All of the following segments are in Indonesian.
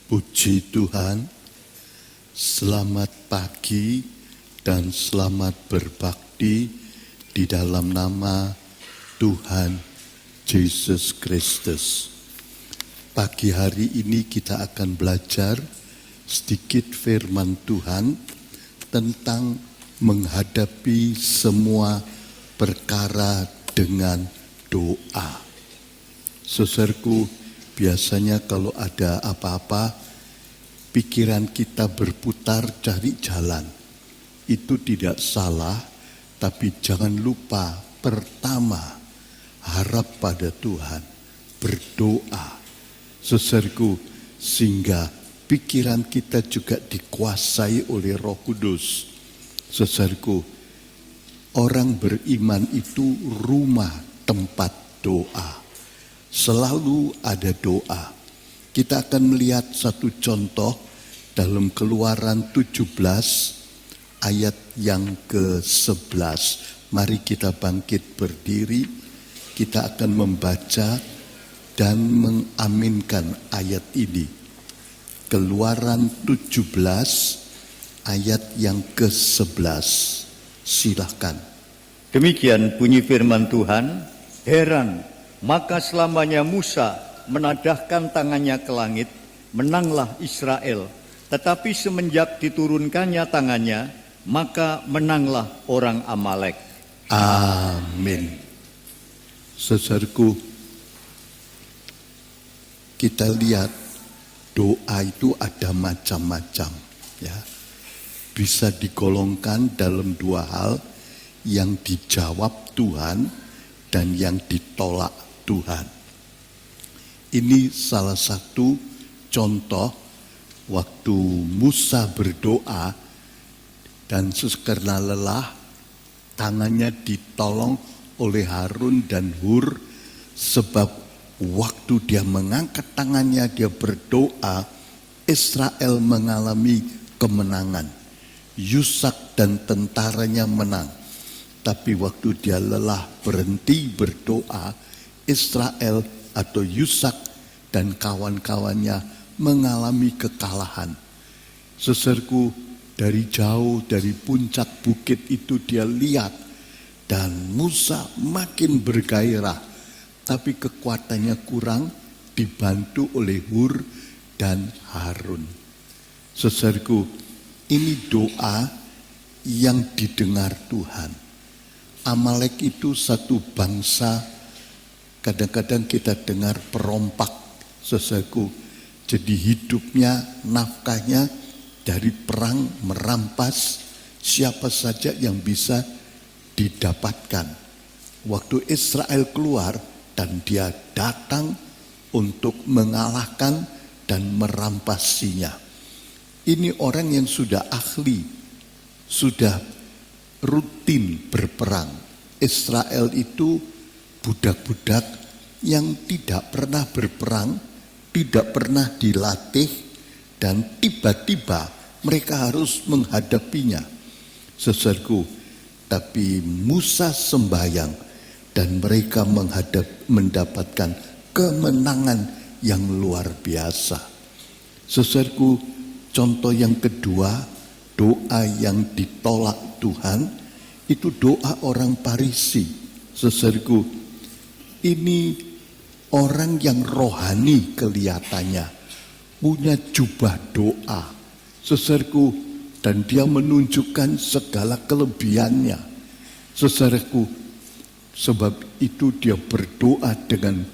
Puji Tuhan, selamat pagi dan selamat berbakti di dalam nama Tuhan Yesus Kristus. Pagi hari ini kita akan belajar sedikit firman Tuhan tentang menghadapi semua perkara dengan doa. Saudaraku, biasanya kalau ada apa-apa, pikiran kita berputar cari jalan. Itu tidak salah, tapi jangan lupa pertama harap pada Tuhan, berdoa. Saudaraku, sehingga pikiran kita juga dikuasai oleh Roh Kudus. Saudaraku, orang beriman itu rumah tempat doa. Selalu ada doa. Kita akan melihat satu contoh dalam Keluaran 17 ayat yang ke-11. Mari kita bangkit berdiri. Kita akan membaca dan mengaminkan ayat ini. Keluaran 17 ayat yang ke-11. Silakan. Demikian bunyi firman Tuhan. Heran, maka selamanya Musa menadahkan tangannya ke langit, menanglah Israel. Tetapi semenjak diturunkannya tangannya, maka menanglah orang Amalek. Amin. Saudaraku, kita lihat doa itu ada macam-macam, ya. Bisa digolongkan dalam dua hal, yang dijawab Tuhan dan yang ditolak Tuhan. Ini salah satu contoh waktu Musa berdoa dan karena lelah tangannya ditolong oleh Harun dan Hur, sebab waktu dia mengangkat tangannya dia berdoa, Israel mengalami kemenangan. Yusak dan tentaranya menang. Tapi waktu dia lelah berhenti berdoa, Israel atau Yusak dan kawan-kawannya mengalami kekalahan. Saudaraku, dari jauh dari puncak bukit itu dia lihat dan Musa makin bergairah, tapi kekuatannya kurang, dibantu oleh Hur dan Harun. Saudaraku, ini doa yang didengar Tuhan. Amalek itu satu bangsa, kadang-kadang kita dengar perompak, saudaraku. Jadi hidupnya, nafkahnya dari perang merampas siapa saja yang bisa didapatkan. Waktu Israel keluar dan dia datang untuk mengalahkan dan merampasinya. Ini orang yang sudah ahli, sudah rutin berperang. Israel itu budak-budak yang tidak pernah berperang, tidak pernah dilatih, dan tiba-tiba mereka harus menghadapinya. Saudaraku, tapi Musa sembahyang dan mereka mendapatkan kemenangan yang luar biasa. Saudaraku, contoh yang kedua, doa yang ditolak Tuhan, itu doa orang Farisi. Saudaraku, ini orang yang rohani kelihatannya, punya jubah doa. Saudaraku, dan dia menunjukkan segala kelebihannya. Saudaraku, sebab itu dia berdoa dengan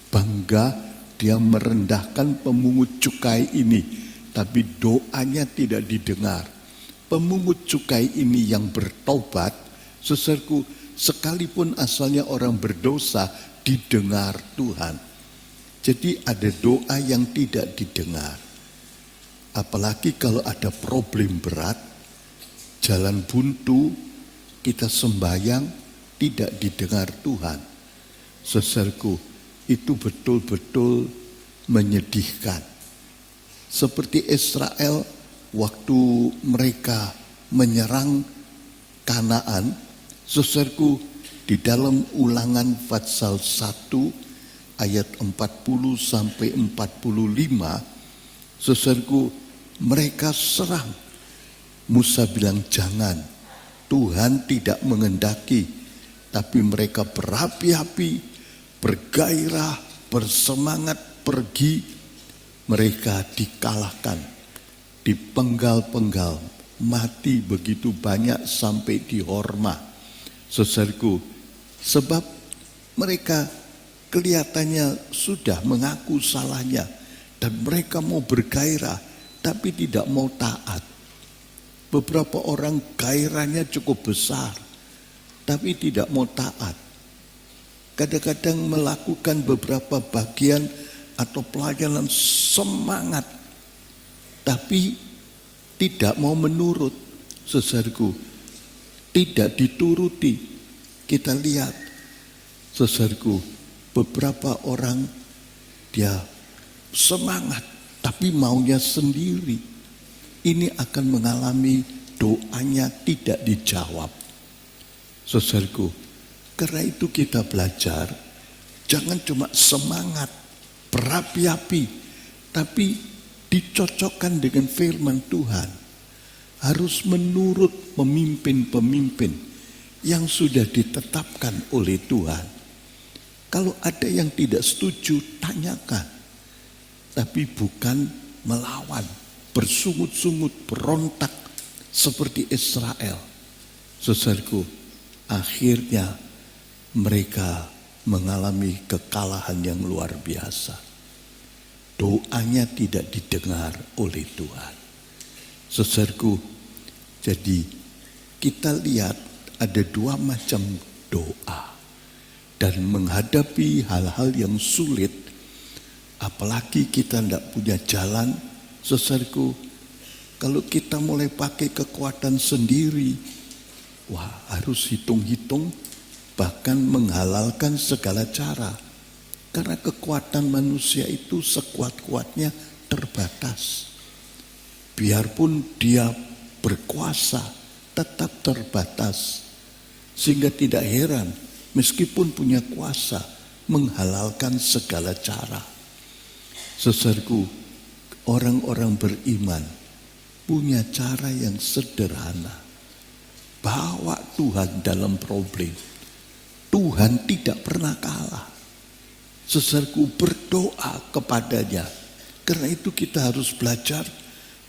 bangga, dia merendahkan pemungut cukai ini, tapi doanya tidak didengar. Pemungut cukai ini yang bertobat, saudaraku, sekalipun asalnya orang berdosa, didengar Tuhan. Jadi ada doa yang tidak didengar. Apalagi kalau ada problem berat, jalan buntu, kita sembahyang, tidak didengar Tuhan. Saudaraku, itu betul-betul menyedihkan. Seperti Israel, waktu mereka menyerang Kanaan, saudaraku, di dalam Ulangan pasal 1 ayat 40 sampai 45, Saudaraku, mereka serang. Musa bilang jangan, Tuhan tidak mengendaki. Tapi mereka berapi-api, bergairah, bersemangat pergi. Mereka dikalahkan, dipenggal-penggal, mati begitu banyak sampai di Horma. Saudaraku, sebab mereka kelihatannya sudah mengaku salahnya dan mereka mau bergairah tapi tidak mau taat. Beberapa orang gairahnya cukup besar tapi tidak mau taat. Kadang-kadang melakukan beberapa bagian atau pelayanan semangat tapi tidak mau menurut. Saudaraku, tidak dituruti. Kita lihat, saudaraku, beberapa orang dia semangat tapi maunya sendiri. Ini akan mengalami doanya tidak dijawab. Saudaraku, karena itu kita belajar, jangan cuma semangat, berapi-api, tapi dicocokkan dengan firman Tuhan. Harus menurut pemimpin-pemimpin yang sudah ditetapkan oleh Tuhan. Kalau ada yang tidak setuju, tanyakan. Tapi bukan melawan, bersungut-sungut, berontak seperti Israel. Saudaraku, akhirnya mereka mengalami kekalahan yang luar biasa. Doanya tidak didengar oleh Tuhan. Saudaraku, jadi kita lihat ada dua macam doa. Dan menghadapi hal-hal yang sulit, apalagi kita tidak punya jalan, saudaraku, kalau kita mulai pakai kekuatan sendiri, wah harus hitung-hitung, bahkan menghalalkan segala cara. Karena kekuatan manusia itu sekuat-kuatnya terbatas. Biarpun dia berkuasa, tetap terbatas. Sehingga tidak heran, meskipun punya kuasa, menghalalkan segala cara. Saudaraku, orang-orang beriman punya cara yang sederhana. Bawa Tuhan dalam problem. Tuhan tidak pernah kalah. Saudaraku, berdoa kepadanya. Karena itu kita harus belajar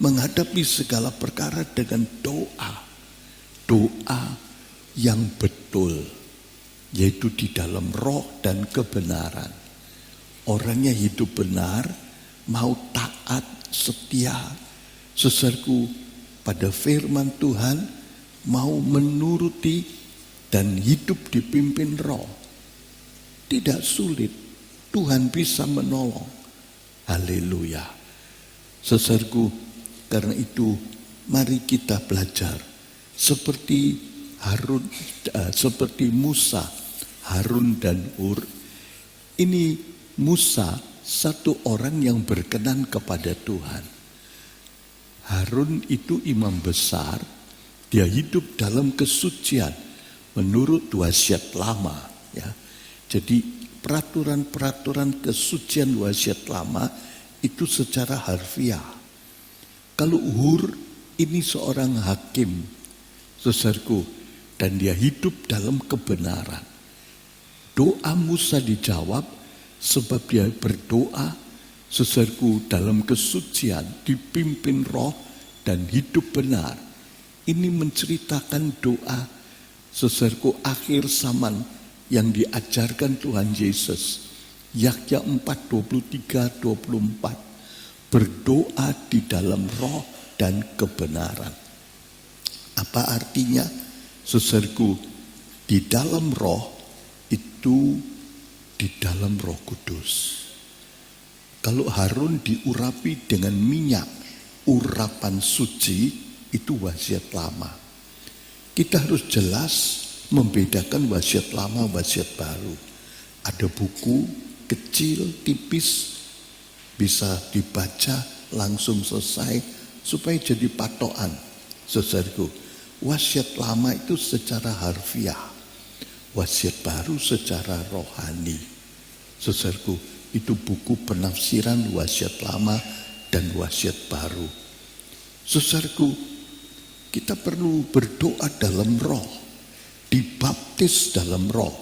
menghadapi segala perkara dengan doa. Doa yang betul, yaitu di dalam roh dan kebenaran. Orangnya hidup benar, mau taat, setia. Saudaraku, pada firman Tuhan, mau menuruti dan hidup dipimpin roh. Tidak sulit, Tuhan bisa menolong. Haleluya. Saudaraku, karena itu mari kita belajar seperti Harun, seperti Musa, Harun dan Hur. Ini Musa satu orang yang berkenan kepada Tuhan. Harun itu imam besar, dia hidup dalam kesucian menurut wasiat lama. Ya, jadi peraturan-peraturan kesucian wasiat lama itu secara harfiah. Kalau Hur ini seorang hakim, saudaraku, dan dia hidup dalam kebenaran. Doa Musa dijawab sebab dia berdoa, saudaraku, dalam kesucian, dipimpin roh dan hidup benar. Ini menceritakan doa, saudaraku, akhir zaman yang diajarkan Tuhan Yesus. Yakya 4:23-24. Berdoa di dalam roh dan kebenaran. Apa artinya? Saudaraku, di dalam roh itu di dalam Roh Kudus. Kalau Harun diurapi dengan minyak, urapan suci, itu wasiat lama. Kita harus jelas membedakan wasiat lama, wasiat baru. Ada buku kecil, tipis, bisa dibaca langsung selesai supaya jadi patokan. Saudaraku, wasiat lama itu secara harfiah, wasiat baru secara rohani. Saudaraku, itu buku penafsiran wasiat lama dan wasiat baru. Saudaraku, kita perlu berdoa dalam roh, dibaptis dalam roh.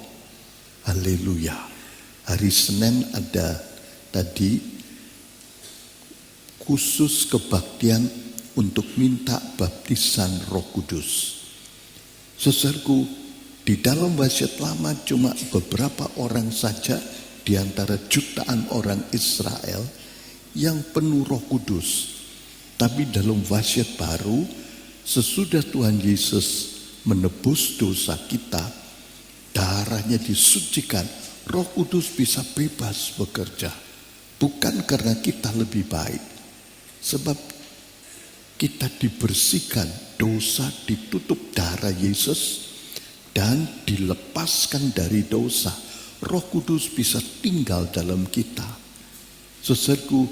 Haleluya. Hari Senin ada tadi khusus kebaktian untuk minta baptisan Roh Kudus. Saudaraku, di dalam wasiat lama cuma beberapa orang saja di antara jutaan orang Israel yang penuh Roh Kudus. Tapi dalam wasiat baru, sesudah Tuhan Yesus menebus dosa kita, darahnya disucikan, Roh Kudus bisa bebas bekerja. Bukan karena kita lebih baik, sebab kita dibersihkan, dosa ditutup darah Yesus dan dilepaskan dari dosa. Roh Kudus bisa tinggal dalam kita. Saudaraku,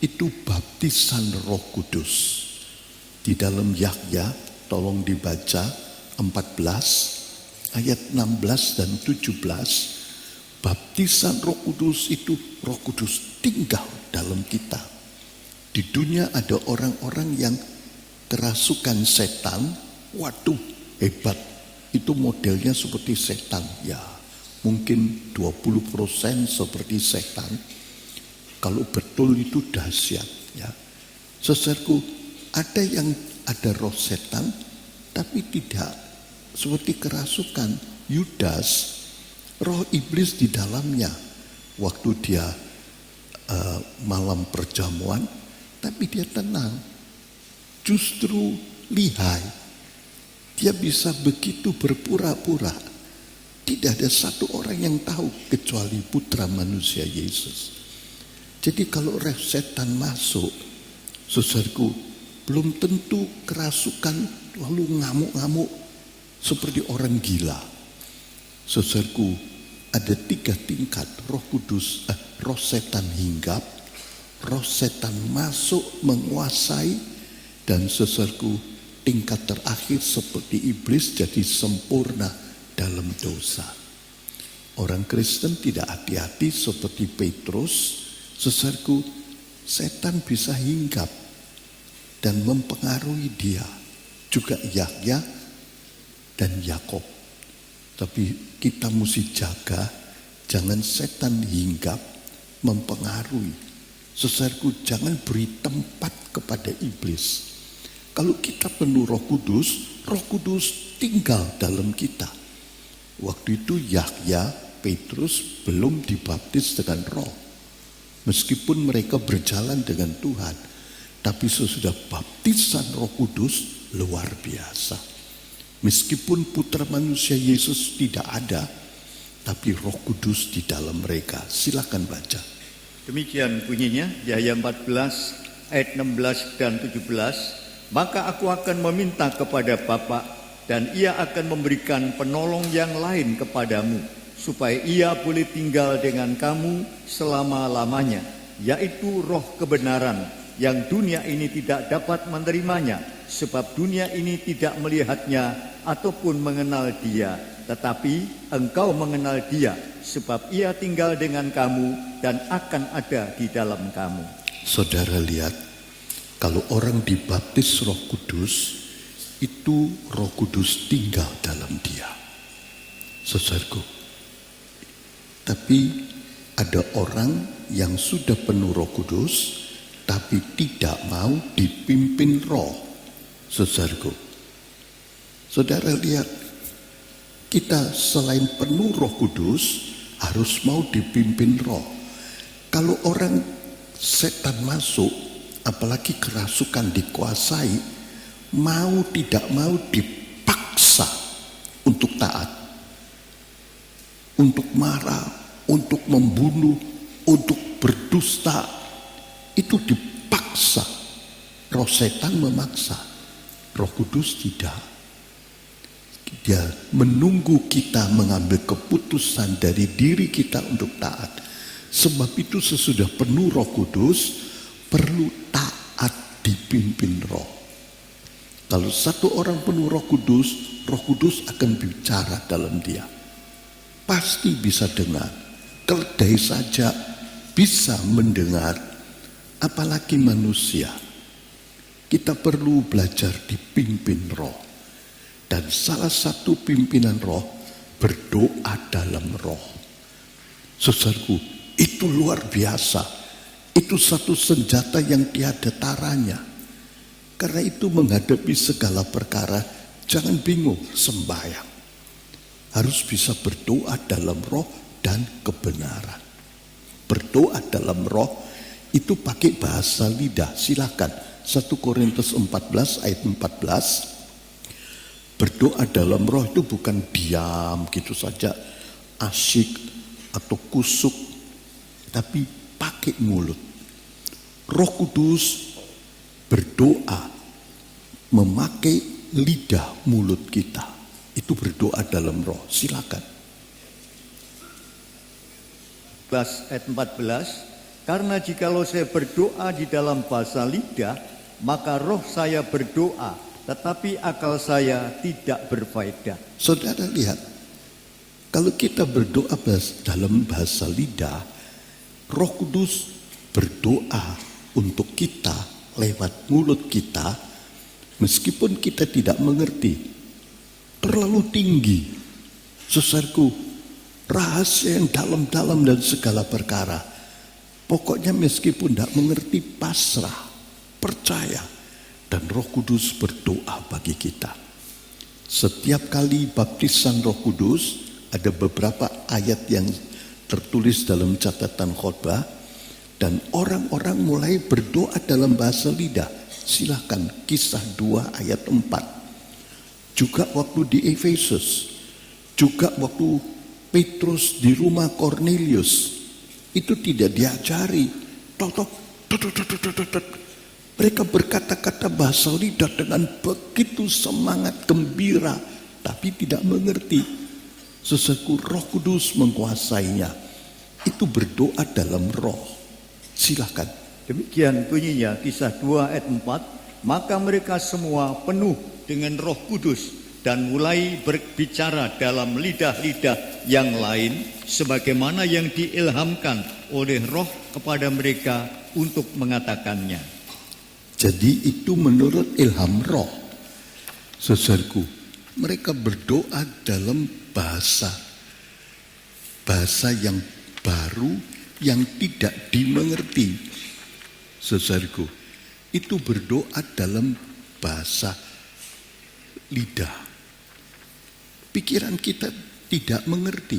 itu baptisan Roh Kudus. Di dalam Yahya, tolong dibaca 14 ayat 16 dan 17. Baptisan Roh Kudus itu Roh Kudus tinggal dalam kita. Di dunia ada orang-orang yang kerasukan setan. Waduh, hebat. Itu modelnya seperti setan. Ya, mungkin 20% seperti setan. Kalau betul itu dahsyat. Ya, saudaraku, ada roh setan, tapi tidak seperti kerasukan. Yudas, roh iblis di dalamnya. Waktu dia malam perjamuan, tapi dia tenang. Justru lihai. Dia bisa begitu berpura-pura. Tidak ada satu orang yang tahu kecuali putra manusia Yesus. Jadi kalau roh setan masuk, saudaraku, belum tentu kerasukan lalu ngamuk-ngamuk seperti orang gila. Saudaraku, ada 3 tingkat roh kudus, roh setan hinggap, roh setan masuk menguasai, dan saudaraku, tingkat terakhir seperti iblis jadi sempurna dalam dosa. Orang Kristen tidak hati-hati seperti Petrus. Saudaraku, setan bisa hinggap dan mempengaruhi dia. Juga Yahya dan Yakub. Tapi kita mesti jaga, jangan setan hinggap mempengaruhi. Saudaraku, jangan beri tempat kepada iblis. Kalau kita penuh Roh Kudus tinggal dalam kita. Waktu itu Yahya, Petrus belum dibaptis dengan Roh. Meskipun mereka berjalan dengan Tuhan, tapi sesudah baptisan Roh Kudus luar biasa. Meskipun putra manusia Yesus tidak ada, tapi Roh Kudus di dalam mereka. Silakan baca. Demikian bunyinya, Yahya 14 ayat 16 dan 17. Maka aku akan meminta kepada Bapa, dan ia akan memberikan penolong yang lain kepadamu, supaya ia boleh tinggal dengan kamu selama-lamanya, yaitu Roh kebenaran, yang dunia ini tidak dapat menerimanya, sebab dunia ini tidak melihatnya ataupun mengenal dia. Tetapi engkau mengenal dia, sebab ia tinggal dengan kamu dan akan ada di dalam kamu. Saudara lihat, kalau orang dibaptis Roh Kudus, itu Roh Kudus tinggal dalam dia. Saudaraku, tapi ada orang yang sudah penuh Roh Kudus, tapi tidak mau dipimpin Roh. Saudaraku, saudara lihat, kita selain penuh Roh Kudus, harus mau dipimpin Roh. Kalau orang setan masuk, apalagi kerasukan dikuasai, mau tidak mau dipaksa untuk taat, untuk marah, untuk membunuh, untuk berdusta. Itu dipaksa. Roh setan memaksa, Roh Kudus tidak. Dia menunggu kita mengambil keputusan dari diri kita untuk taat. Sebab itu sesudah penuh Roh Kudus, perlu taat dipimpin Roh. Kalau satu orang penuh Roh Kudus akan bicara dalam dia. Pasti bisa dengar. Keledai saja bisa mendengar apalagi manusia, kita perlu belajar dipimpin roh. Dan salah satu pimpinan roh, berdoa dalam roh. Saudaraku, itu luar biasa. Itu satu senjata yang tiada taranya. Karena itu menghadapi segala perkara, jangan bingung, sembahyang. Harus bisa berdoa dalam roh dan kebenaran. Berdoa dalam roh itu pakai bahasa lidah. Silakan 1 Korintus 14 ayat 14. Berdoa dalam roh itu bukan diam gitu saja, asyik atau kusuk, tapi pakai mulut. Roh Kudus berdoa memakai lidah mulut kita. Itu berdoa dalam roh. Silakan. Ayat 14, karena jikalau saya berdoa di dalam bahasa lidah, maka roh saya berdoa, tetapi akal saya tidak berfaedah. Saudara lihat, kalau kita berdoa dalam bahasa lidah, Roh Kudus berdoa untuk kita lewat mulut kita, meskipun kita tidak mengerti. Terlalu tinggi, saudaraku, rahasia yang dalam-dalam dan segala perkara. Pokoknya meskipun tidak mengerti, pasrah, percaya, dan Roh Kudus berdoa bagi kita. Setiap kali baptisan Roh Kudus, ada beberapa ayat yang tertulis dalam catatan khotbah, dan orang-orang mulai berdoa dalam bahasa lidah. Silakan Kisah 2 ayat 4. Juga waktu di Efesus, juga waktu Petrus di rumah Cornelius, itu tidak diajari. Mereka berkata-kata bahasa lidah dengan begitu semangat, gembira, tapi tidak mengerti. Sesuatu Roh Kudus menguasainya. Itu berdoa dalam roh. Silakan. Demikian bunyinya Kisah 2 ayat 4. Maka mereka semua penuh dengan Roh Kudus dan mulai berbicara dalam lidah-lidah yang lain, sebagaimana yang diilhamkan oleh Roh kepada mereka untuk mengatakannya. Jadi itu menurut ilham roh. Saudaraku, mereka berdoa dalam bahasa yang baru, yang tidak dimengerti. Saudaraku, itu berdoa dalam bahasa lidah. Pikiran kita tidak mengerti,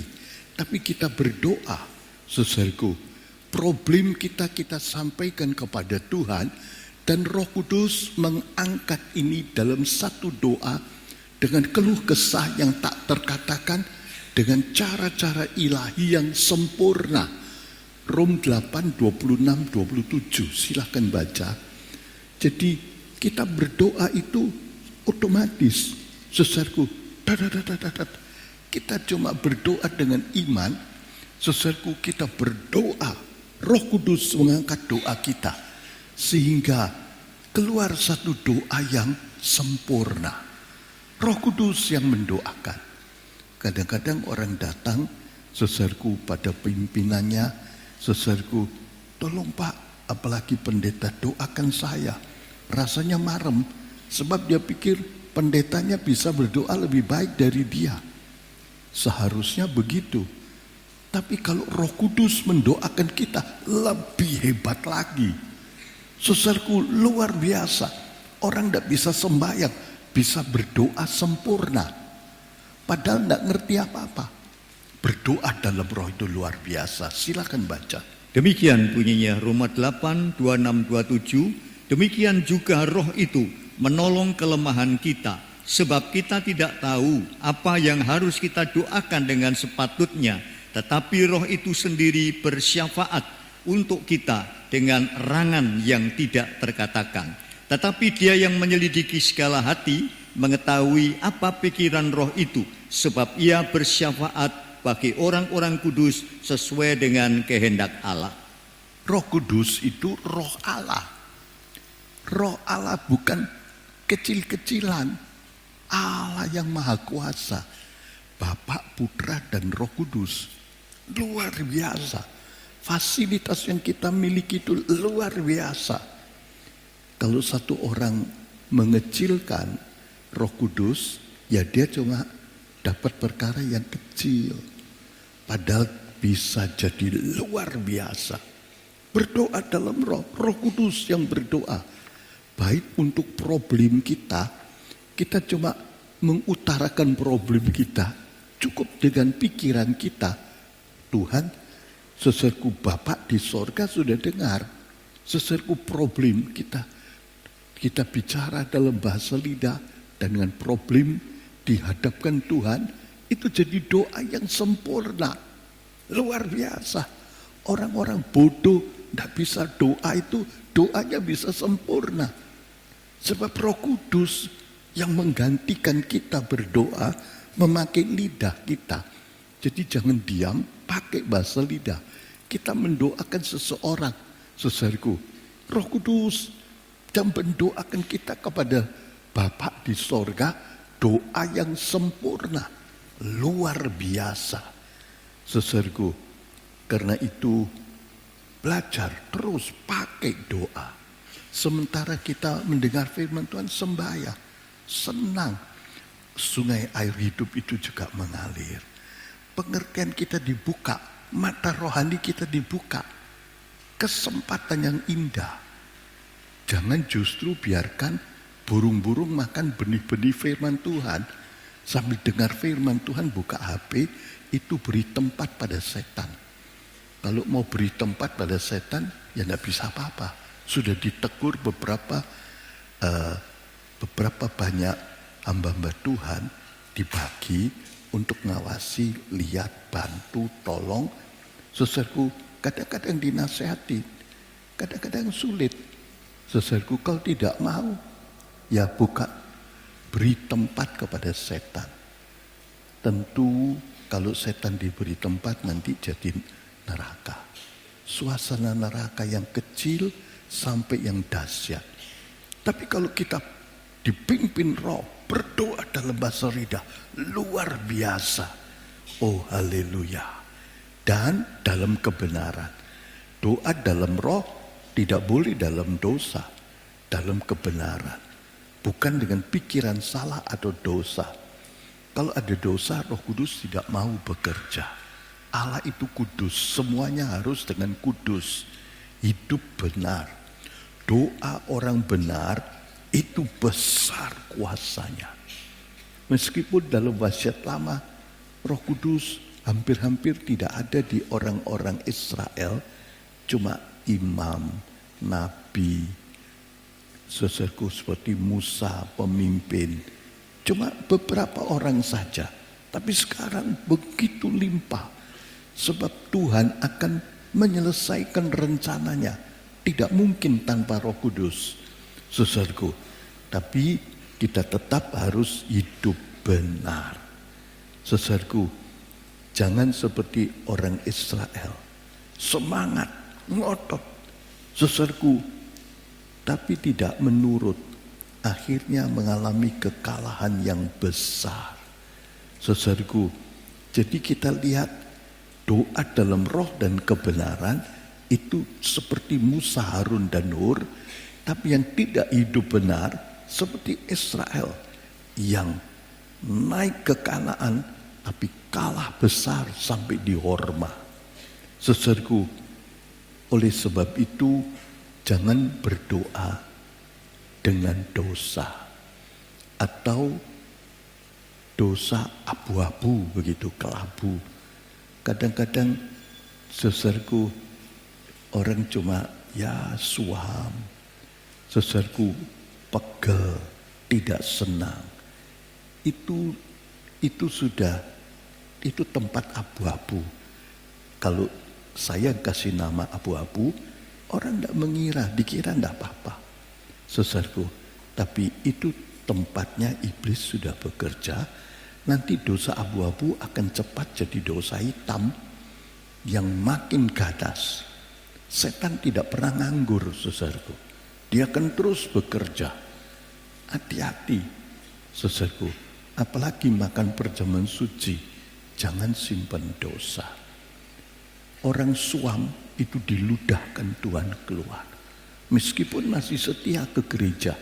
tapi kita berdoa. Saudaraku, problem kita sampaikan kepada Tuhan, dan Roh Kudus mengangkat ini dalam satu doa dengan keluh kesah yang tak terkatakan, dengan cara-cara ilahi yang sempurna. Rom 8, 26, 27, silahkan baca. Jadi kita berdoa itu otomatis. Saudaraku, kita cuma berdoa dengan iman. Saudaraku, kita berdoa, Roh Kudus mengangkat doa kita, sehingga keluar satu doa yang sempurna. Roh Kudus yang mendoakan. Kadang-kadang orang datang, saudaraku, pada pimpinannya, saudaraku, tolong Pak, apalagi pendeta, doakan saya. Rasanya marem, sebab dia pikir pendetanya bisa berdoa lebih baik dari dia. Seharusnya begitu. Tapi kalau Roh Kudus mendoakan kita, lebih hebat lagi. Saudaraku, luar biasa. Orang tidak bisa sembahyang, bisa berdoa sempurna, padahal tidak ngerti apa-apa. Berdoa dalam roh itu luar biasa. Silakan baca. Demikian bunyinya Roma 8, 26, 27. Demikian juga roh itu menolong kelemahan kita, sebab kita tidak tahu apa yang harus kita doakan dengan sepatutnya, tetapi roh itu sendiri bersyafaat untuk kita dengan rangan yang tidak terkatakan. Tetapi dia yang menyelidiki segala hati mengetahui apa pikiran roh itu, sebab ia bersyafaat bagi orang-orang kudus sesuai dengan kehendak Allah. Roh Kudus itu roh Allah. Roh Allah bukan kecil-kecilan. Allah yang maha kuasa, Bapa, Putra, dan Roh Kudus. Luar biasa. Fasilitas yang kita miliki itu luar biasa. Kalau satu orang mengecilkan Roh Kudus, ya dia cuma dapat perkara yang kecil. Padahal bisa jadi luar biasa. Berdoa dalam Roh Kudus yang berdoa. Baik untuk problem kita cuma mengutarakan problem kita. Cukup dengan pikiran kita. Tuhan, seserku Bapak di sorga sudah dengar. Seserku problem kita bicara dalam bahasa lidah dan dengan problem dihadapkan Tuhan, itu jadi doa yang sempurna. Luar biasa. Orang-orang bodoh tidak bisa doa itu, doanya bisa sempurna. Sebab Roh Kudus yang menggantikan kita berdoa memakai lidah kita. Jadi jangan diam, pakai bahasa lidah. Kita mendoakan seseorang, saudaraku. Roh Kudus dan mendoakan kita kepada Bapa di sorga, doa yang sempurna, luar biasa. Saudaraku, karena itu belajar terus pakai doa. Sementara kita mendengar firman Tuhan, sembahyang, senang. Sungai air hidup itu juga mengalir. Pengertian kita dibuka, mata rohani kita dibuka. Kesempatan yang indah. Jangan justru biarkan burung-burung makan benih-benih firman Tuhan. Sambil dengar firman Tuhan buka HP, itu beri tempat pada setan. Kalau mau beri tempat pada setan, ya tidak bisa apa-apa. Sudah ditegur beberapa banyak hamba-hamba Tuhan dibagi untuk ngawasi, lihat, bantu, tolong. Saudaraku, kadang-kadang dinasehati, kadang-kadang sulit. Saudaraku, kalau tidak mau, ya beri tempat kepada setan. Tentu kalau setan diberi tempat nanti jadi neraka. Suasana neraka yang kecil sampai yang dahsyat. Tapi kalau kita dipimpin Roh, berdoa dalam bahasa lidah, luar biasa. Oh haleluya. Dan dalam kebenaran. Doa dalam Roh tidak boleh dalam dosa, dalam kebenaran. Bukan dengan pikiran salah atau dosa. Kalau ada dosa, Roh Kudus tidak mau bekerja. Allah itu kudus, semuanya harus dengan kudus. Hidup benar. Doa orang benar itu besar kuasanya. Meskipun dalam wasiat lama, Roh Kudus hampir-hampir tidak ada di orang-orang Israel, cuma imam, nabi, saudaraku seperti Musa, pemimpin. Cuma beberapa orang saja. Tapi sekarang begitu limpah. Sebab Tuhan akan menyelesaikan rencananya. Tidak mungkin tanpa Roh Kudus, saudaraku. Tapi kita tetap harus hidup benar. Saudaraku, jangan seperti orang Israel. Semangat, ngotot, saudaraku, tapi tidak menurut, akhirnya mengalami kekalahan yang besar. Saudaraku, jadi kita lihat doa dalam roh dan kebenaran itu seperti Musa, Harun dan Hur, tapi yang tidak hidup benar seperti Israel yang naik ke Kanaan tapi kalah besar sampai di Horma. Saudaraku, oleh sebab itu jangan berdoa dengan dosa atau dosa abu-abu, begitu, kelabu. Kadang-kadang saudaraku, orang cuma ya suam, saudaraku, pegel, tidak senang. Itu sudah, itu tempat abu-abu. Kalau saya kasih nama abu-abu, orang tidak mengira, dikira tidak apa-apa, saudaraku. Tapi itu tempatnya iblis sudah bekerja. Nanti dosa abu-abu akan cepat jadi dosa hitam yang makin ganas. Setan tidak pernah nganggur, saudaraku. Dia akan terus bekerja. Hati-hati, saudaraku. Apalagi makan perjamuan suci, jangan simpan dosa. orang suam itu diludahkan Tuhan keluar. Meskipun masih setia ke gereja,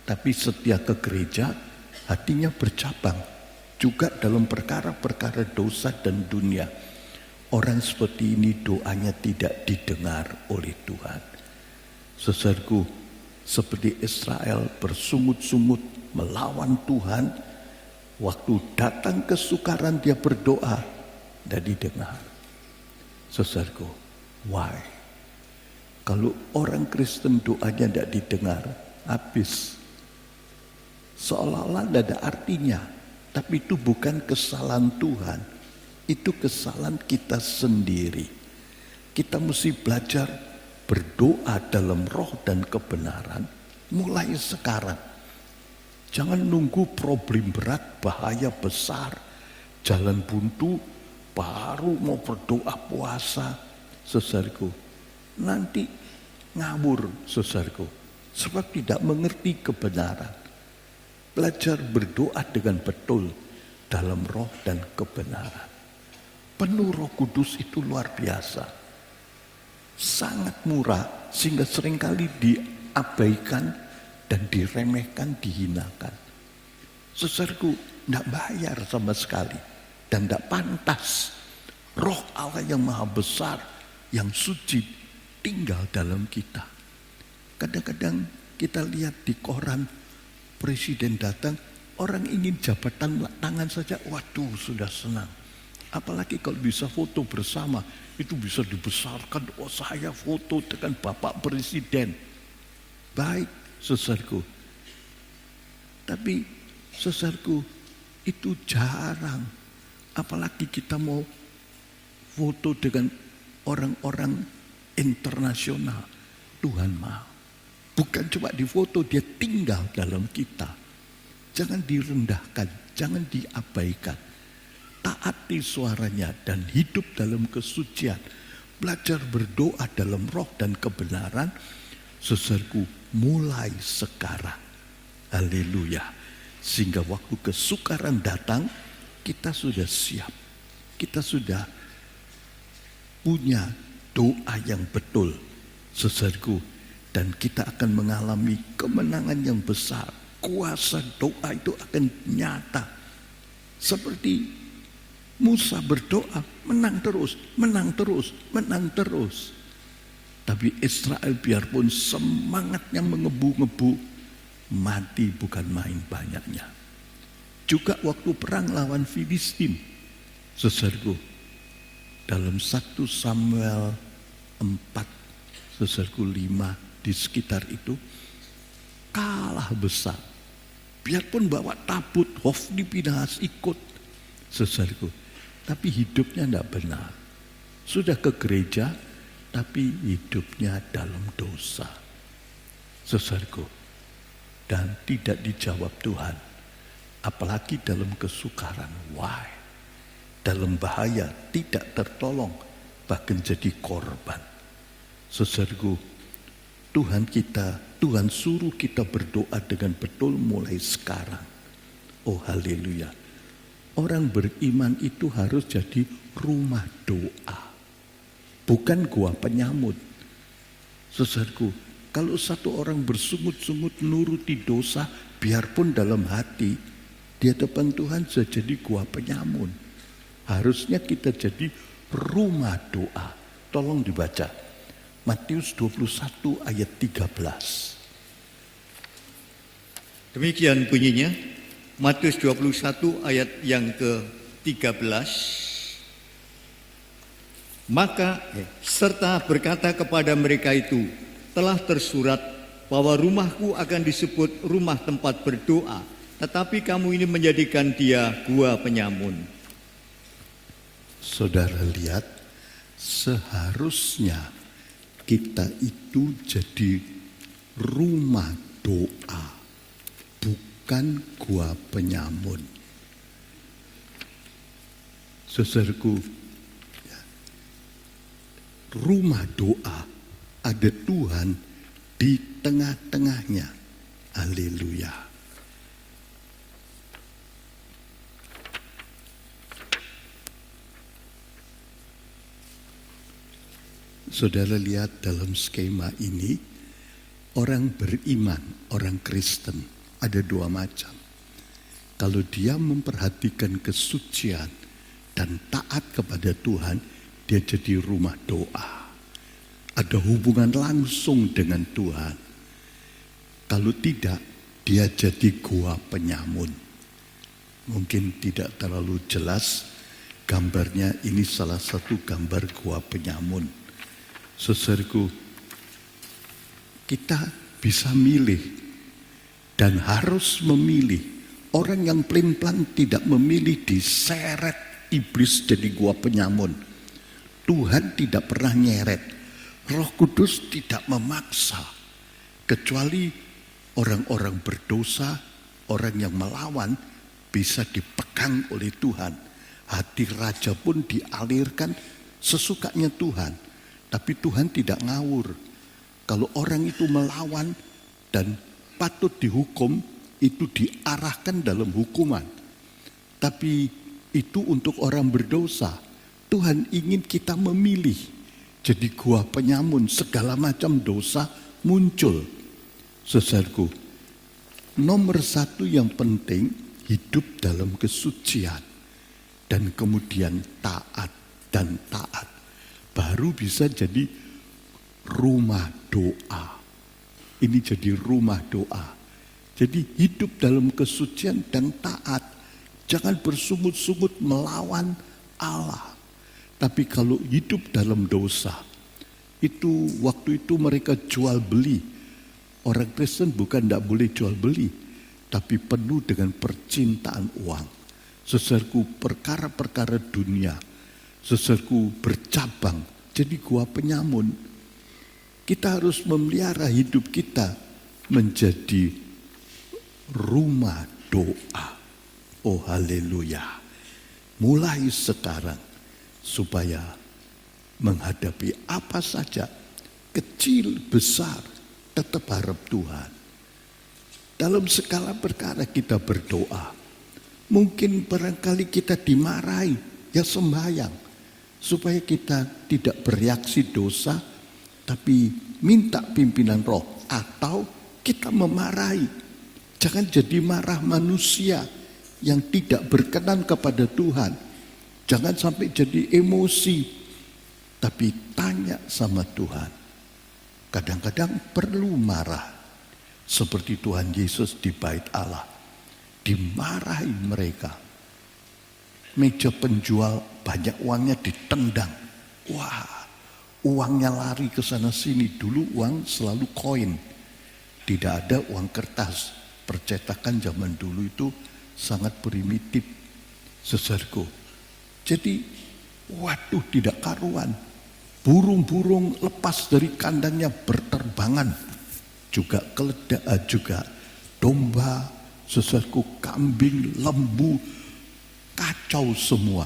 tapi setia ke gereja, hatinya bercabang juga dalam perkara-perkara dosa dan dunia. Orang seperti ini doanya tidak didengar oleh Tuhan. Saudaraku, seperti Israel bersungut-sungut melawan Tuhan, waktu datang kesukaran dia berdoa, tidak didengar. Saudaraku, why? Kalau orang Kristen doanya tidak didengar, habis. Seolah-olah tidak ada artinya. Tapi itu bukan kesalahan Tuhan. Itu kesalahan kita sendiri. Kita mesti belajar berdoa dalam roh dan kebenaran mulai sekarang. Jangan nunggu problem berat, bahaya besar, jalan buntu, baru mau berdoa puasa. Saudaraku, nanti ngawur saudaraku, sebab tidak mengerti kebenaran. Belajar berdoa dengan betul dalam roh dan kebenaran. Penuh Roh Kudus itu luar biasa. Sangat murah sehingga seringkali diabaikan dan diremehkan, dihinakan. Saudaraku, tidak bayar sama sekali dan tidak pantas. Roh Allah yang maha besar, yang suci tinggal dalam kita. Kadang-kadang kita lihat di koran, presiden datang, orang ingin jabatan tangan saja, waduh sudah senang. Apalagi kalau bisa foto bersama, itu bisa dibesarkan. Oh, saya foto dengan Bapak Presiden. Baik, saudaraku. Tapi, saudaraku, itu jarang. Apalagi kita mau foto dengan orang-orang internasional. Tuhan mau. Bukan cuma di foto, dia tinggal dalam kita. Jangan direndahkan, jangan diabaikan. Taati suaranya dan hidup dalam kesucian. Belajar berdoa dalam roh dan kebenaran. Saudaraku, mulai sekarang. Haleluya. Sehingga waktu kesukaran datang, kita sudah siap. Kita sudah punya doa yang betul. Saudaraku, dan kita akan mengalami kemenangan yang besar. Kuasa doa itu akan nyata. Seperti Musa berdoa, menang terus, menang terus, menang terus. Tapi Israel biarpun semangatnya mengebu-ngebu, mati bukan main banyaknya. Juga waktu perang lawan Filistin, saudaraku, dalam 1 Samuel 4, saudaraku 5 di sekitar itu, kalah besar. Biarpun bawa tabut, Hofni Pinehas ikut, saudaraku. Tapi hidupnya tidak benar. Sudah ke gereja, tapi hidupnya dalam dosa. Saudaraku, dan tidak dijawab Tuhan. Apalagi dalam kesukaran. Why? Dalam bahaya, tidak tertolong, bahkan jadi korban. Saudaraku, Tuhan suruh kita berdoa dengan betul mulai sekarang. Oh haleluya. Orang beriman itu harus jadi rumah doa, bukan gua penyamut. Saudaraku, kalau satu orang bersungut-sungut nuruti dosa, biarpun dalam hati, di hadapan Tuhan sudah jadi gua penyamun. Harusnya kita jadi rumah doa. Tolong dibaca Matius 21 ayat 13. Demikian bunyinya. Matius 21 ayat yang ke-13. Maka serta berkata kepada mereka itu, telah tersurat bahwa rumahku akan disebut rumah tempat berdoa, tetapi kamu ini menjadikan dia gua penyamun. Saudara lihat, seharusnya kita itu jadi rumah doa, bukan gua penyamun. Saudaraku, rumah doa ada Tuhan di tengah-tengahnya. Haleluya. Saudara lihat dalam skema ini, orang beriman, orang Kristen ada dua macam. Kalau dia memperhatikan kesucian dan taat kepada Tuhan, dia jadi rumah doa. Ada hubungan langsung dengan Tuhan. Kalau tidak, dia jadi gua penyamun. Mungkin tidak terlalu jelas gambarnya, ini salah satu gambar gua penyamun. Saudaraku, kita bisa milih dan harus memilih. Orang yang pelin-pelan tidak memilih diseret iblis jadi gua penyamun. Tuhan tidak pernah nyeret. Roh Kudus tidak memaksa. Kecuali orang-orang berdosa, orang yang melawan bisa dipegang oleh Tuhan. Hati raja pun dialirkan sesukanya Tuhan. Tapi Tuhan tidak ngawur. Kalau orang itu melawan dan patut dihukum, itu diarahkan dalam hukuman. Tapi itu untuk orang berdosa. Tuhan ingin kita memilih. Jadi gua penyamun, segala macam dosa muncul. Saudaraku, nomor satu yang penting, hidup dalam kesucian. Dan kemudian taat dan taat. Baru bisa jadi rumah doa. Ini jadi rumah doa. Jadi hidup dalam kesucian dan taat. Jangan bersungut-sungut melawan Allah. Tapi kalau hidup dalam dosa, itu waktu itu mereka jual beli. Orang Kristen bukan tidak boleh jual beli, tapi penuh dengan percintaan uang. Saudaraku, perkara-perkara dunia, saudaraku, bercabang. Jadi gua penyamun. Kita harus memelihara hidup kita menjadi rumah doa. Oh haleluya. Mulai sekarang supaya menghadapi apa saja, kecil besar, tetap harap Tuhan. Dalam segala perkara kita berdoa. Mungkin barangkali kita dimarahi, ya sembahyang. Supaya kita tidak bereaksi dosa, tapi minta pimpinan roh. Atau kita memarahi. Jangan jadi marah manusia yang tidak berkenan kepada Tuhan. Jangan sampai jadi emosi. Tapi tanya sama Tuhan. Kadang-kadang perlu marah. Seperti Tuhan Yesus di bait Allah. Dimarahi mereka. Meja penjual banyak uangnya ditendang. Wah, uangnya lari ke sana sini. Dulu uang selalu koin. Tidak ada uang kertas. Percetakan zaman dulu itu sangat primitif. Saudaraku. Jadi, waduh tidak karuan. Burung-burung lepas dari kandangnya berterbangan. Juga keledai, juga domba, saudaraku, kambing, lembu, kacau semua.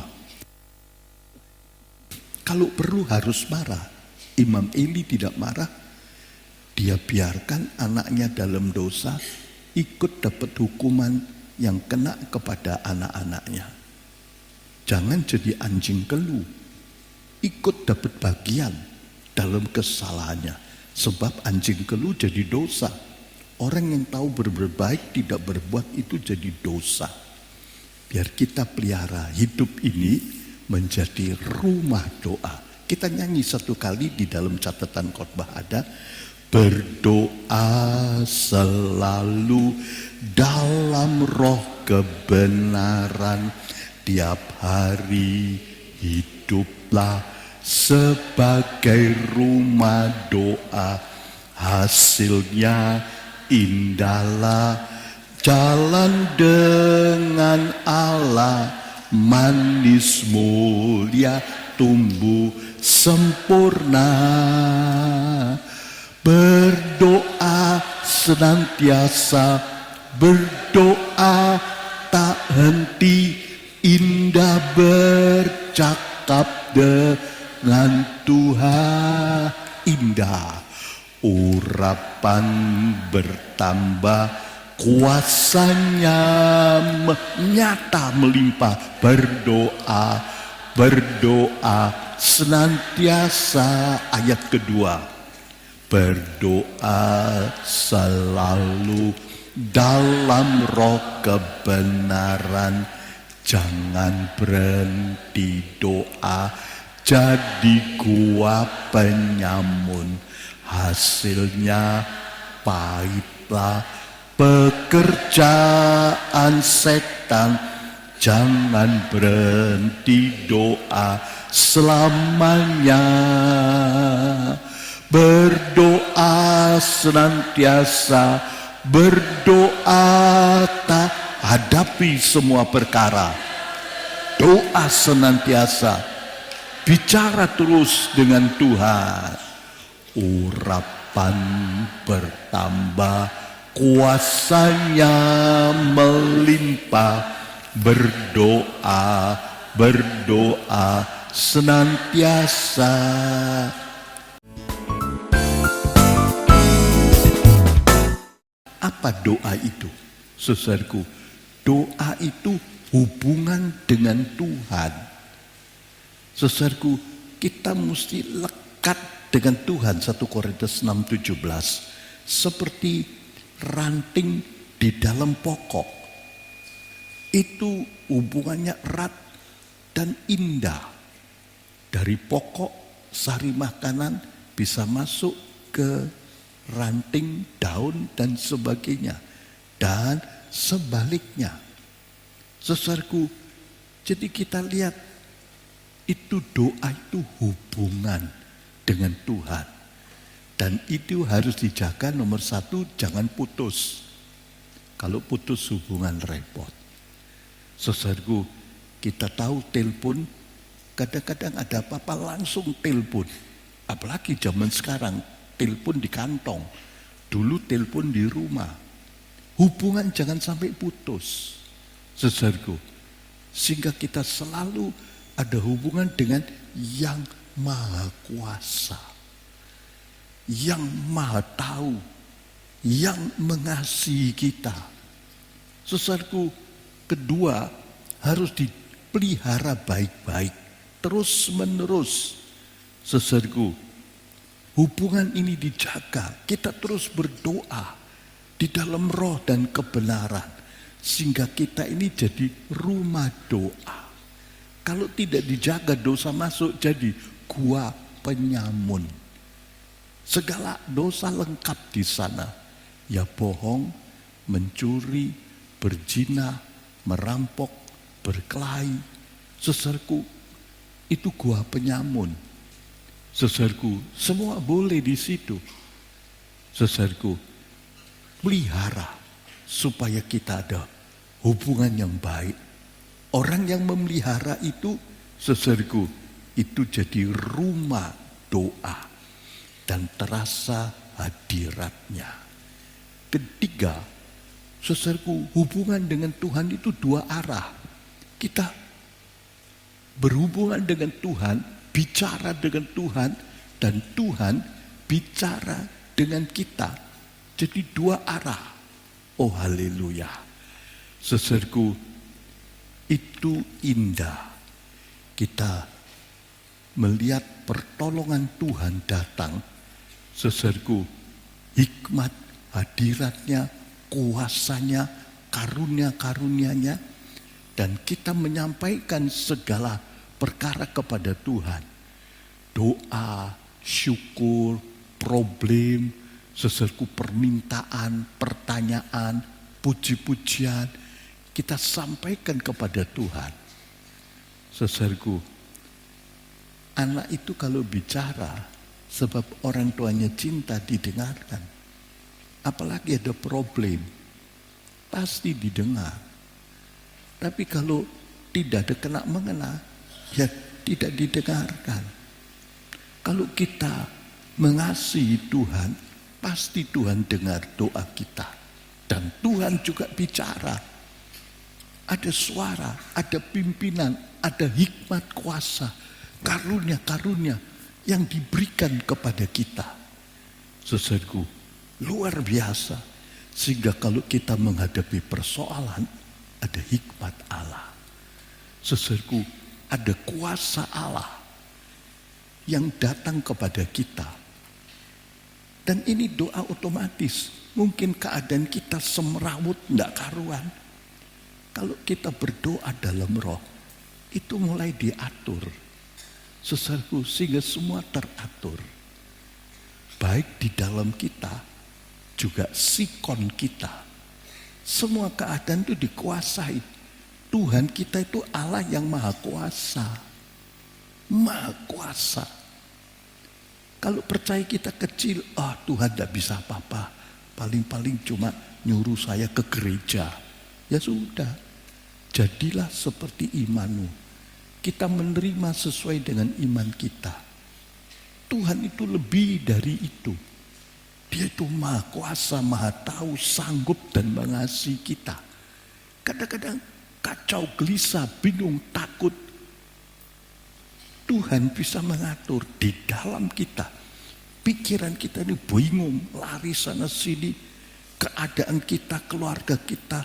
Kalau perlu harus marah. Imam Eli tidak marah. Dia biarkan anaknya dalam dosa, ikut dapat hukuman yang kena kepada anak-anaknya. Jangan jadi anjing kelu. Ikut dapat bagian dalam kesalahannya. Sebab anjing kelu jadi dosa. Orang yang tahu berbuat baik tidak berbuat itu jadi dosa. Biar kita pelihara hidup ini menjadi rumah doa. Kita nyanyi satu kali di dalam catatan khotbah ada. Berdoa selalu dalam roh kebenaran. Tiap hari hiduplah sebagai rumah doa. Hasilnya indahlah jalan dengan Allah. Manis mulia tumbuh sempurna. Berdoa senantiasa, berdoa tak henti. Indah bercakap dengan Tuhan. Indah urapan bertambah, kuasanya nyata melimpah. Berdoa, berdoa senantiasa, ayat kedua, berdoa selalu dalam roh kebenaran, jangan berhenti doa, jadi gua penyamun, hasilnya pahitlah pekerjaan setan, jangan berhenti doa selamanya. Berdoa senantiasa, berdoa tak hadapi semua perkara. Doa senantiasa, bicara terus dengan Tuhan. Urapan bertambah, kuasanya melimpah. Berdoa, berdoa senantiasa. Apa doa itu? Saudaraku, doa itu hubungan dengan Tuhan. Saudaraku, kita mesti lekat dengan Tuhan. 1 Korintus 6:17. Seperti ranting di dalam pokok. Itu hubungannya erat dan indah. Dari pokok sari makanan bisa masuk ke ranting, daun dan sebagainya. Dan sebaliknya. Saudaraku, jadi kita lihat itu doa itu hubungan dengan Tuhan. Dan itu harus dijaga. Nomor satu, jangan putus. Kalau putus hubungan repot. Saudaraku, kita tahu telepon, kadang-kadang ada apa-apa langsung telepon. Apalagi zaman sekarang, telepon di kantong. Dulu telepon di rumah. Hubungan jangan sampai putus. Saudaraku, sehingga kita selalu ada hubungan dengan yang maha kuasa, yang maha tahu, yang mengasihi kita. Saudaraku, kedua, harus dipelihara baik-baik, terus menerus. Saudaraku, hubungan ini dijaga, kita terus berdoa di dalam roh dan kebenaran, sehingga kita ini jadi rumah doa. Kalau tidak dijaga, dosa masuk jadi gua penyamun. Segala dosa lengkap di sana. Ya bohong, mencuri, berzina, merampok, berkelahi. Saudaraku, itu gua penyamun. Saudaraku, semua boleh di situ. Saudaraku, pelihara supaya kita ada hubungan yang baik. Orang yang memelihara itu, saudaraku, itu jadi rumah doa dan terasa hadiratnya. Ketiga, saudaraku, hubungan dengan Tuhan itu dua arah. Kita berhubungan dengan Tuhan, bicara dengan Tuhan, dan Tuhan bicara dengan kita. Jadi dua arah. Oh haleluya. Saudaraku, itu indah. Kita melihat pertolongan Tuhan datang. Saudaraku, hikmat hadiratnya, kuasanya, karunia-karunianya, dan kita menyampaikan segala perkara kepada Tuhan. Doa, syukur, problem, saudaraku, permintaan, pertanyaan, puji-pujian, kita sampaikan kepada Tuhan. Saudaraku, anak itu kalau bicara, sebab orang tuanya cinta, didengarkan. Apalagi ada problem, pasti didengar. Tapi kalau tidak ada kena mengena, ya tidak didengarkan. Kalau kita mengasihi Tuhan, pasti Tuhan dengar doa kita. Dan Tuhan juga bicara. Ada suara, ada pimpinan, ada hikmat kuasa, karunia-karunia yang diberikan kepada kita. Saudaraku, luar biasa. Sehingga kalau kita menghadapi persoalan, ada hikmat Allah. Saudaraku, ada kuasa Allah yang datang kepada kita. Dan ini doa otomatis. Mungkin keadaan kita semrawut, tidak karuan. Kalau kita berdoa dalam roh, itu mulai diatur. Saudaraku, sehingga semua teratur. Baik di dalam kita, juga sikon kita. Semua keadaan itu dikuasai. Tuhan kita itu Allah yang maha kuasa. Maha kuasa. Kalau percaya kita kecil, Tuhan tidak bisa apa-apa. Paling-paling cuma nyuruh saya ke gereja. Ya sudah, jadilah seperti imanmu. Kita menerima sesuai dengan iman kita. Tuhan itu lebih dari itu. Dia itu maha kuasa, maha tahu, sanggup dan mengasihi kita. Kadang-kadang kacau, gelisah, bingung, takut. Tuhan bisa mengatur di dalam kita. Pikiran kita ini bingung, lari sana sini. Keadaan kita, keluarga kita,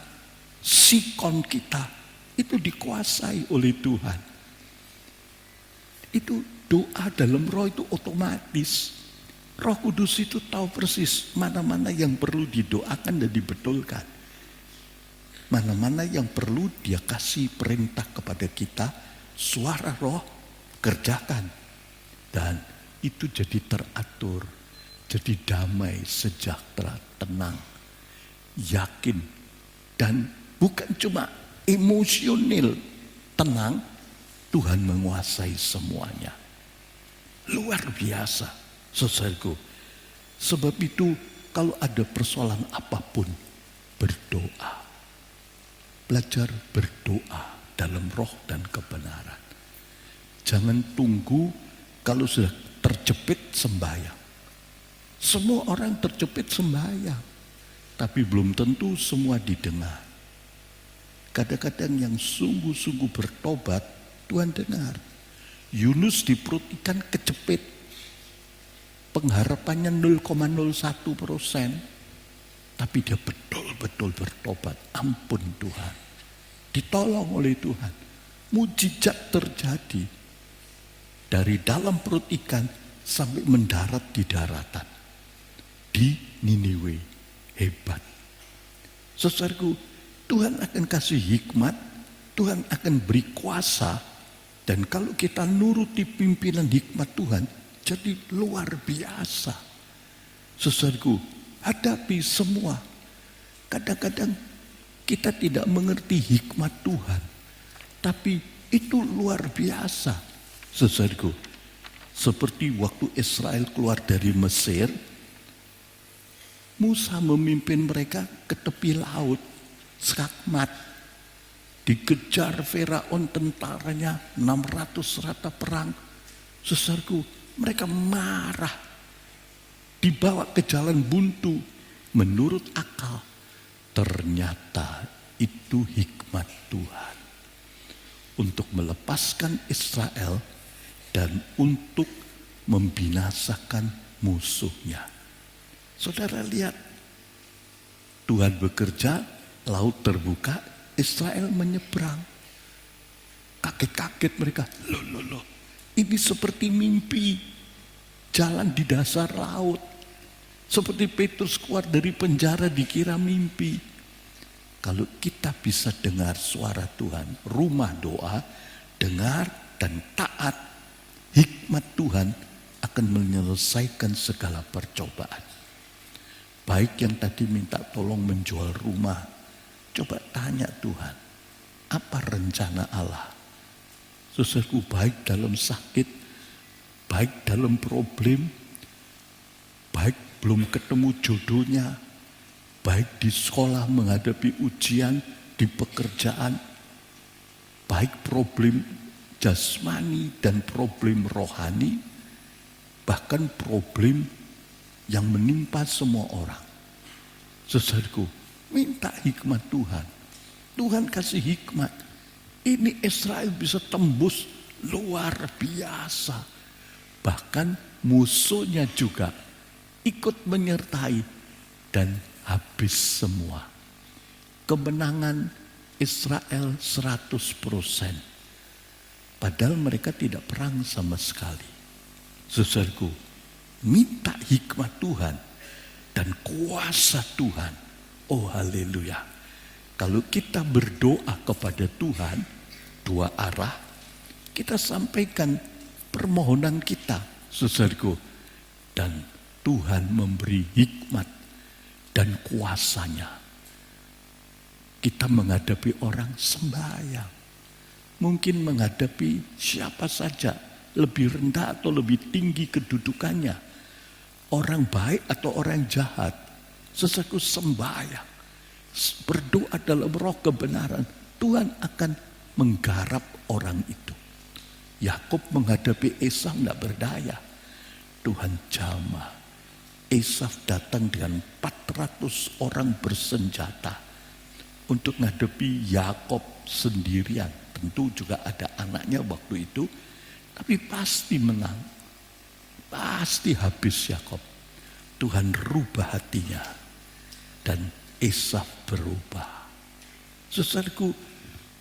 sikon kita, itu dikuasai oleh Tuhan. Itu doa dalam roh itu otomatis. Roh Kudus itu tahu persis mana-mana yang perlu didoakan dan dibetulkan. Mana-mana yang perlu dia kasih perintah kepada kita, suara roh kerjakan. Dan itu jadi teratur, jadi damai, sejahtera, tenang, yakin. Dan bukan cuma emosional, tenang, Tuhan menguasai semuanya. Luar biasa, saudaraku. Sebab itu kalau ada persoalan apapun, berdoa. Belajar berdoa dalam roh dan kebenaran. Jangan tunggu kalau sudah terjepit sembahyang. Semua orang terjepit sembahyang, tapi belum tentu semua didengar. Kadang-kadang yang sungguh-sungguh bertobat, Tuhan dengar. Yunus di perut ikan kejepit. Pengharapannya 0,01%. Tapi dia betul-betul bertobat. Ampun Tuhan. Ditolong oleh Tuhan. Mujizat terjadi. Dari dalam perut ikan sampai mendarat di daratan. Di Niniwe. Hebat. Saudaraku, Tuhan akan kasih hikmat. Tuhan akan beri kuasa. Dan kalau kita nuruti pimpinan hikmat Tuhan, jadi luar biasa. Saudaraku, hadapi semua. Kadang-kadang kita tidak mengerti hikmat Tuhan. Tapi itu luar biasa. Saudaraku, seperti waktu Israel keluar dari Mesir, Musa memimpin mereka ke tepi laut, skakmat. Dikejar Firaun tentaranya 600 rata perang. Saudaraku, mereka marah. Dibawa ke jalan buntu. Menurut akal, ternyata itu hikmat Tuhan. Untuk melepaskan Israel dan untuk membinasakan musuhnya. Saudara lihat, Tuhan bekerja, laut terbuka, Israel menyeberang. Kaget-kaget mereka. Loh. Ini seperti mimpi. Jalan di dasar laut. Seperti Petrus keluar dari penjara dikira mimpi. Kalau kita bisa dengar suara Tuhan, rumah doa, dengar dan taat, hikmat Tuhan akan menyelesaikan segala percobaan. Baik yang tadi minta tolong menjual rumah, coba tanya Tuhan, apa rencana Allah? Saudaraku, baik dalam sakit, baik dalam problem, baik belum ketemu jodohnya, baik di sekolah menghadapi ujian, di pekerjaan, baik problem jasmani dan problem rohani, bahkan problem yang menimpa semua orang. Saudaraku, minta hikmat Tuhan. Tuhan kasih hikmat. Ini Israel bisa tembus luar biasa. Bahkan musuhnya juga ikut menyertai dan habis semua. Kemenangan Israel 100%. Padahal mereka tidak perang sama sekali. Saudaraku, minta hikmat Tuhan dan kuasa Tuhan. Oh haleluya. Kalau kita berdoa kepada Tuhan, dua arah, kita sampaikan permohonan kita, saudaraku. Dan Tuhan memberi hikmat dan kuasanya. Kita menghadapi orang sembahyang. Mungkin menghadapi siapa saja, lebih rendah atau lebih tinggi kedudukannya. Orang baik atau orang jahat. Saudaraku, sembahyang. Berdoa dalam roh kebenaran. Tuhan akan menggarap orang itu. Yakub menghadapi Esau tidak berdaya. Tuhan jamah. Esau datang dengan 400 orang bersenjata untuk menghadapi Yakub sendirian. Tentu juga ada anaknya waktu itu, tapi pasti menang. Pasti habis Yakub. Tuhan rubah hatinya dan Esau berubah. Saudaraku,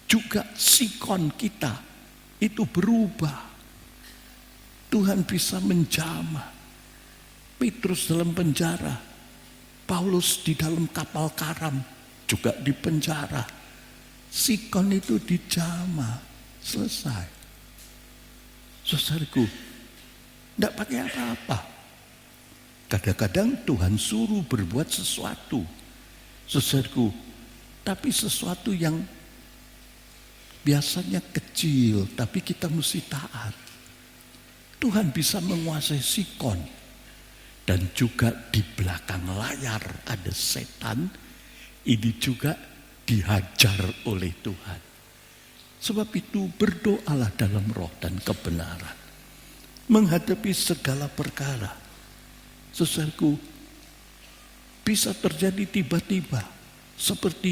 juga sikon kita itu berubah. Tuhan bisa menjamah. Petrus dalam penjara, Paulus di dalam kapal karam juga di penjara. Sikon itu dijamah, selesai. Saudaraku, tidak pakai apa-apa. Kadang-kadang Tuhan suruh berbuat sesuatu, saudaraku, tapi sesuatu yang biasanya kecil, tapi kita mesti taat. Tuhan bisa menguasai sikon. Dan juga di belakang layar ada setan, ini juga dihajar oleh Tuhan. Sebab itu berdoalah dalam roh dan kebenaran. Menghadapi segala perkara. Saudaraku, bisa terjadi tiba-tiba. Seperti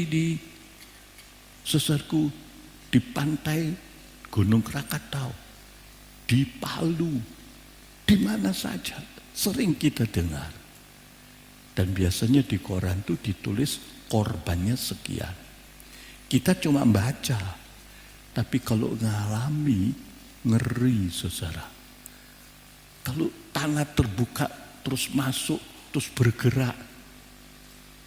di pantai Gunung Krakatau, di Palu, di mana saja. Sering kita dengar. Dan biasanya di koran itu ditulis korbannya sekian. Kita cuma baca. Tapi kalau ngalami, ngeri saudara. Kalau tanah terbuka terus masuk, terus bergerak.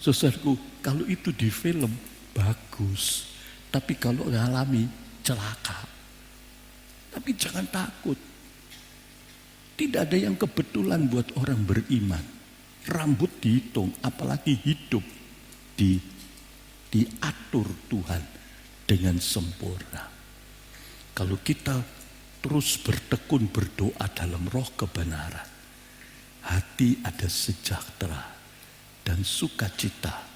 Saudaraku, kalau itu di film bagus. Tapi kalau ngalami, celaka. Tapi jangan takut. Tidak ada yang kebetulan buat orang beriman. Rambut dihitung, apalagi hidup diatur Tuhan dengan sempurna. Kalau kita terus bertekun berdoa dalam roh kebenaran, hati ada sejahtera dan sukacita.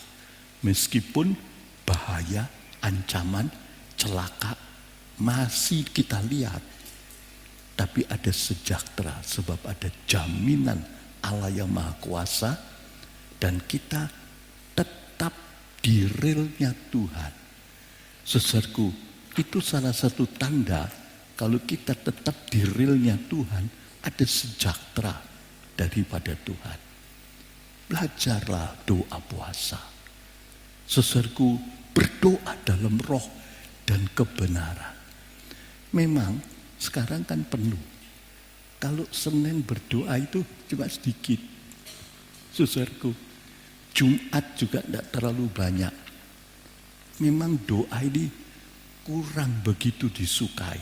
Meskipun bahaya, ancaman, celaka masih kita lihat. Tapi ada sejahtera sebab ada jaminan Allah yang Maha Kuasa dan kita tetap di relnya Tuhan. Saudaraku, itu salah satu tanda kalau kita tetap di relnya Tuhan, ada sejahtera daripada Tuhan. Belajarlah doa puasa. Saudaraku, berdoa dalam roh dan kebenaran. Memang sekarang kan penuh. Kalau Senin berdoa itu cuma sedikit. Saudaraku, Jumat juga tidak terlalu banyak. Memang doa ini kurang begitu disukai.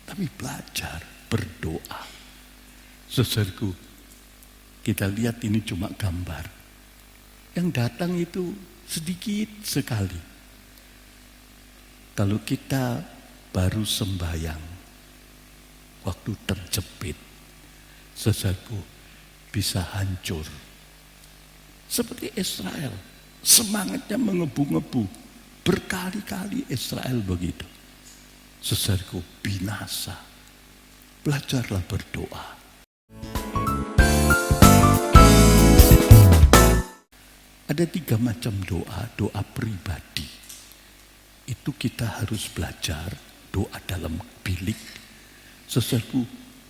Tapi belajar berdoa. Saudaraku, kita lihat ini cuma gambar. Yang datang itu sedikit sekali. Kalau kita baru sembahyang, waktu terjepit, saudaraku, bisa hancur. Seperti Israel, semangatnya mengebu-ngebu. Berkali-kali Israel begitu. Saudaraku, binasa. Belajarlah berdoa. Ada 3 macam doa, doa pribadi. Itu kita harus belajar, doa dalam bilik. Saudaraku,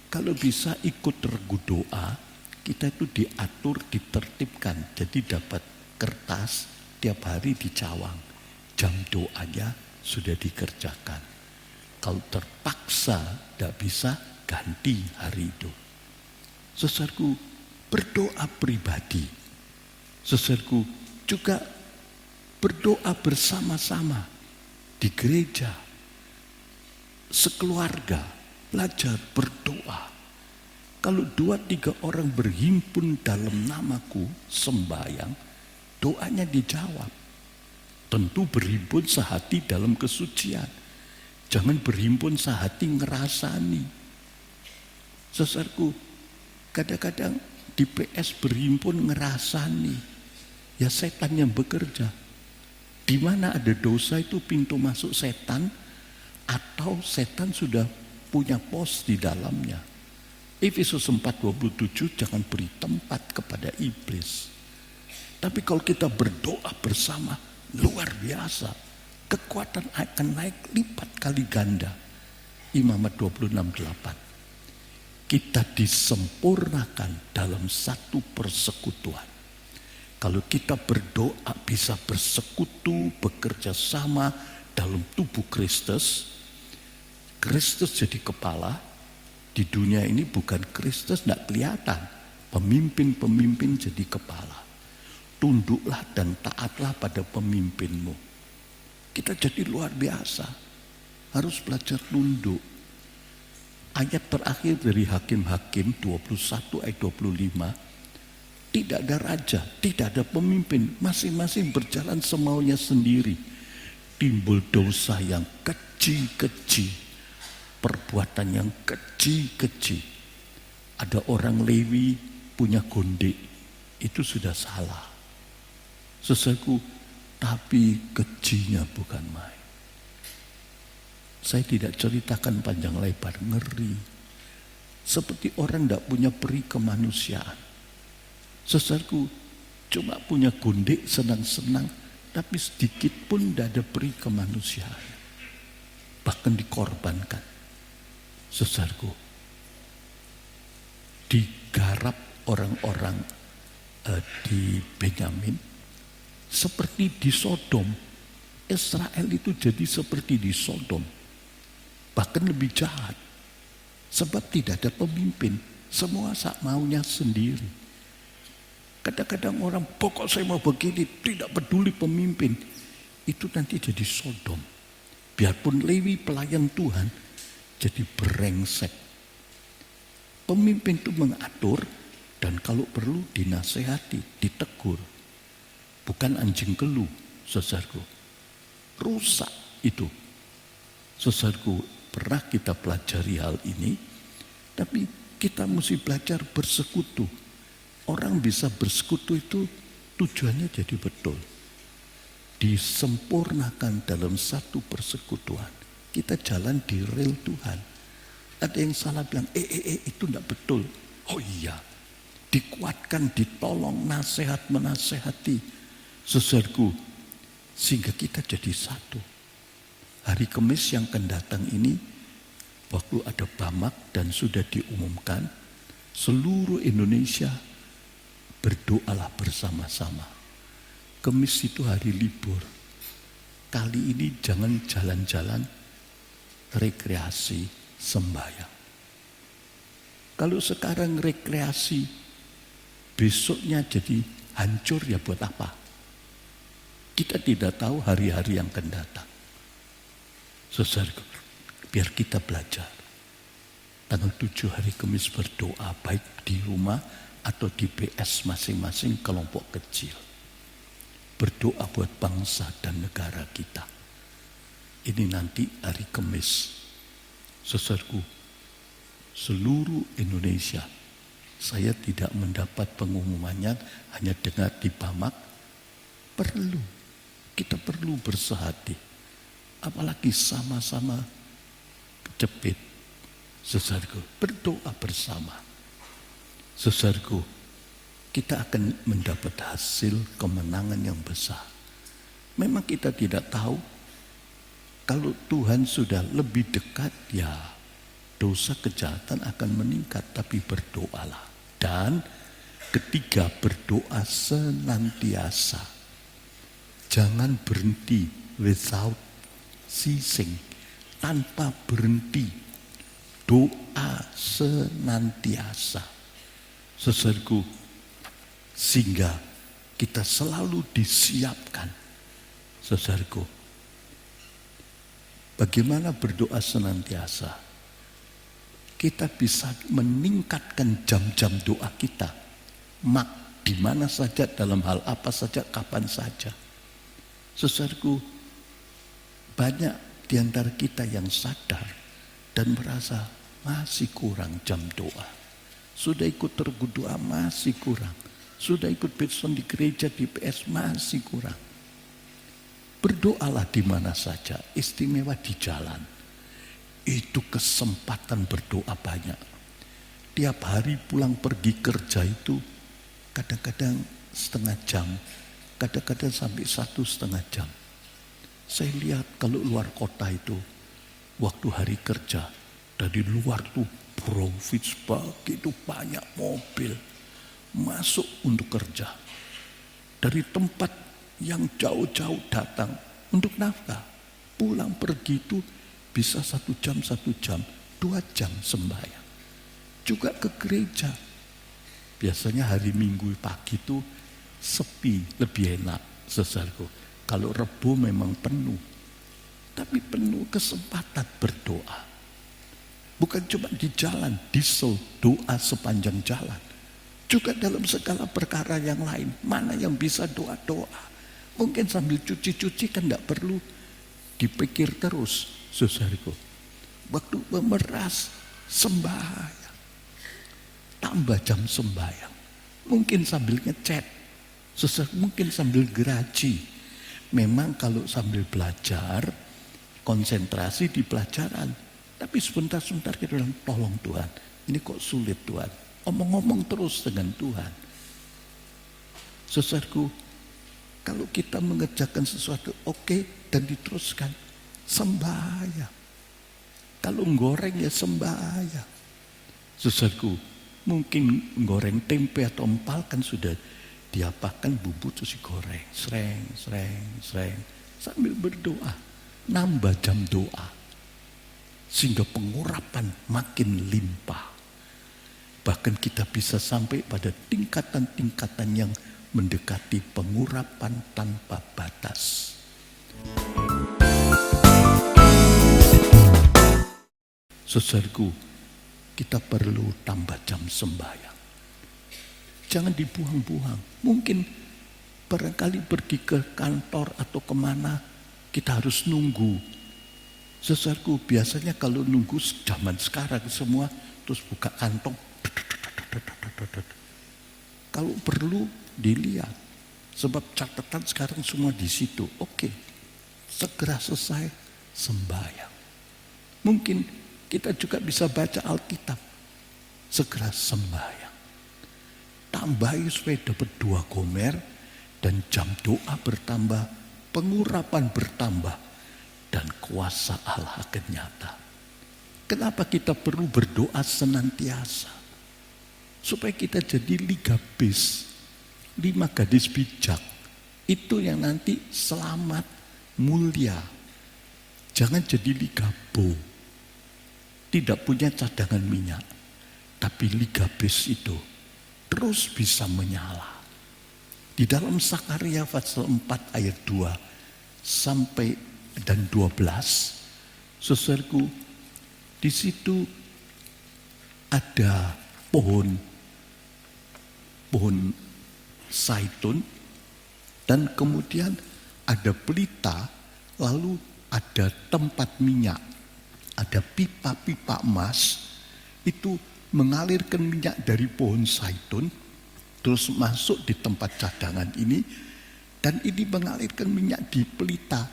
kalau bisa ikut regu doa, kita itu diatur, ditertibkan. Jadi dapat kertas, tiap hari dicawang. Jam doanya sudah dikerjakan. Kalau terpaksa tidak bisa, ganti hari itu. Saudaraku, berdoa pribadi. Saudaraku, juga berdoa bersama-sama di gereja, sekeluarga, belajar berdoa. Kalau 2-3 orang berhimpun dalam namaku sembahyang, doanya dijawab. Tentu berhimpun sehati dalam kesucian. Jangan berhimpun sehati ngerasani. Saudaraku, kadang-kadang di PS berhimpun ngerasani. Ya setan yang bekerja. Di mana ada dosa itu pintu masuk setan, atau setan sudah punya pos di dalamnya. Efesus 4:27, jangan beri tempat kepada iblis. Tapi kalau kita berdoa bersama, luar biasa. Kekuatan akan naik lipat kali ganda. Imamat 26:8. Kita disempurnakan dalam satu persekutuan. Kalau kita berdoa bisa bersekutu, bekerja sama dalam tubuh Kristus. Kristus jadi kepala. Di dunia ini bukan Kristus, tidak kelihatan. Pemimpin-pemimpin jadi kepala. Tunduklah dan taatlah pada pemimpinmu. Kita jadi luar biasa. Harus belajar tunduk. Ayat terakhir dari Hakim-Hakim 21 ayat 25. Tidak ada raja, tidak ada pemimpin. Masing-masing berjalan semaunya sendiri. Timbul dosa yang kecil-kecil. Perbuatan yang kecil-kecil. Ada orang Lewi punya gondek, itu sudah salah. Saudaraku, tapi kecilnya bukan main. Saya tidak ceritakan panjang lebar, ngeri. Seperti orang tidak punya peri kemanusiaan. Saudaraku, cuma punya gondek senang-senang, tapi sedikit pun tidak ada peri kemanusiaan. Bahkan dikorbankan. Saudaraku, digarap orang-orang di Benyamin seperti di Sodom. Israel itu jadi seperti di Sodom, bahkan lebih jahat. Sebab tidak ada pemimpin, semua sak maunya sendiri. Kadang-kadang orang pokok saya mau begini, tidak peduli pemimpin. Itu nanti jadi Sodom. Biarpun Lewi pelayan Tuhan, jadi brengsek. Pemimpin itu mengatur dan kalau perlu dinasehati, ditegur. Bukan anjing kelu, saudaraku. Rusak itu. Saudaraku, pernah kita pelajari hal ini, tapi kita mesti belajar bersekutu. Orang bisa bersekutu itu tujuannya jadi betul. Disempurnakan dalam satu persekutuan. Kita jalan di rel Tuhan. Ada yang salah bilang, itu tidak betul. Oh iya, dikuatkan, ditolong, nasihat, menasehati. Saudaraku, sehingga kita jadi satu. Hari Kamis yang akan datang ini, waktu ada Bamak dan sudah diumumkan, seluruh Indonesia berdoalah bersama-sama. Kamis itu hari libur. Kali ini jangan jalan-jalan, rekreasi, sembahyang. Kalau sekarang rekreasi, besoknya jadi hancur, ya buat apa? Kita tidak tahu hari-hari yang akan datang. Saudara, biar kita belajar. Tanggal 7 hari Kamis berdoa, baik di rumah atau di PS masing-masing kelompok kecil. Berdoa buat bangsa dan negara kita. Ini nanti hari Kamis. Saudaraku, seluruh Indonesia, saya tidak mendapat pengumumannya, hanya dengar di Bamak. Kita perlu bersehati. Apalagi sama-sama kejepit. Saudaraku, berdoa bersama. Saudaraku, kita akan mendapat hasil kemenangan yang besar. Memang kita tidak tahu. Kalau Tuhan sudah lebih dekat, ya dosa kejahatan akan meningkat. Tapi berdoalah. Dan ketiga, berdoa senantiasa. Jangan berhenti, without ceasing, tanpa berhenti. Doa senantiasa. Saudaraku, sehingga kita selalu disiapkan. Saudaraku, bagaimana berdoa senantiasa? Kita bisa meningkatkan jam-jam doa kita. Di mana saja, dalam hal apa saja, kapan saja. Saudaraku, banyak di antara kita yang sadar dan merasa masih kurang jam doa. Sudah ikut tergu doa masih kurang. Sudah ikut beson di gereja, di PS masih kurang. Berdoalah di mana saja, istimewa di jalan. Itu kesempatan berdoa banyak. Tiap hari pulang pergi kerja itu kadang-kadang setengah jam, kadang-kadang sampai 1,5 jam. Saya lihat kalau luar kota itu, waktu hari kerja, dari luar tuh profit begitu banyak mobil masuk untuk kerja. Dari tempat yang jauh-jauh datang untuk nafkah. Pulang pergi itu bisa 1 jam, 2 jam sembahyang. Juga ke gereja. Biasanya hari Minggu pagi itu sepi, lebih enak, saudaraku. Kalau Rebo memang penuh, tapi penuh kesempatan berdoa. Bukan cuma di jalan, diesel, doa sepanjang jalan. Juga dalam segala perkara yang lain, mana yang bisa doa-doa. Mungkin sambil cuci-cuci kan tidak perlu dipikir terus, saudaraku. Waktu memeras, sembahyang. Tambah jam sembahyang. Mungkin sambil ngechat, mungkin sambil geraji. Memang kalau sambil belajar, konsentrasi di pelajaran. Tapi sebentar-sebentar kita bilang, tolong Tuhan, ini kok sulit Tuhan. Omong-omong terus dengan Tuhan. Saudaraku, kalau kita mengerjakan sesuatu oke, dan diteruskan, sembahyang. Kalau goreng ya sembahyang. Saudaraku, mungkin goreng tempe atau empal kan sudah diapakan bumbu terus digoreng, sreng, sambil berdoa, nambah jam doa, sehingga pengurapan makin limpah. Bahkan kita bisa sampai pada tingkatan-tingkatan yang mendekati pengurapan tanpa batas. Saudaraku, kita perlu tambah jam sembahyang. Jangan dibuang-buang. Mungkin barangkali pergi ke kantor atau kemana, kita harus nunggu. Saudaraku, biasanya kalau nunggu zaman sekarang semua terus buka kantong. Kalau perlu dilihat, sebab catatan sekarang semua di situ. Oke, segera selesai sembahyang. Mungkin kita juga bisa baca Alkitab, segera sembahyang. Tambahi supaya dapat 2 gomer, dan jam doa bertambah, pengurapan bertambah, dan kuasa Allah akan nyata. Kenapa kita perlu berdoa senantiasa? Supaya kita jadi liga bis, 5 gadis bijak. Itu yang nanti selamat, mulia. Jangan jadi liga bo, tidak punya cadangan minyak. Tapi liga bis itu terus bisa menyala. Di dalam Sakaria pasal 4 ayat 2 sampai dan 12, saudaraku, di situ ada pohon zaitun, dan kemudian ada pelita, lalu ada tempat minyak, ada pipa-pipa emas, itu mengalirkan minyak dari pohon zaitun, terus masuk di tempat cadangan ini, dan ini mengalirkan minyak di pelita,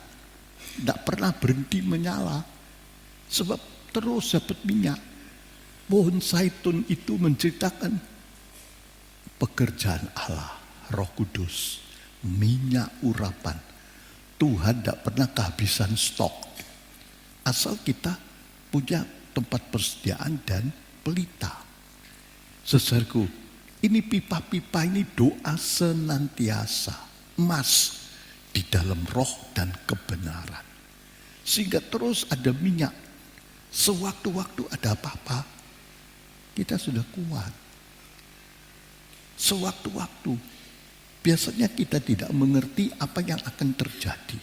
tidak pernah berhenti menyala, sebab terus dapat minyak. Pohon zaitun itu menceritakan pekerjaan Allah, Roh Kudus, minyak urapan. Tuhan tidak pernah kehabisan stok, asal kita punya tempat persediaan dan pelita. Saudaraku, ini pipa-pipa ini doa senantiasa, emas di dalam roh dan kebenaran, sehingga terus ada minyak. Sewaktu-waktu ada apa-apa, kita sudah kuat. sewaktu-waktu. Biasanya kita tidak mengerti apa yang akan terjadi.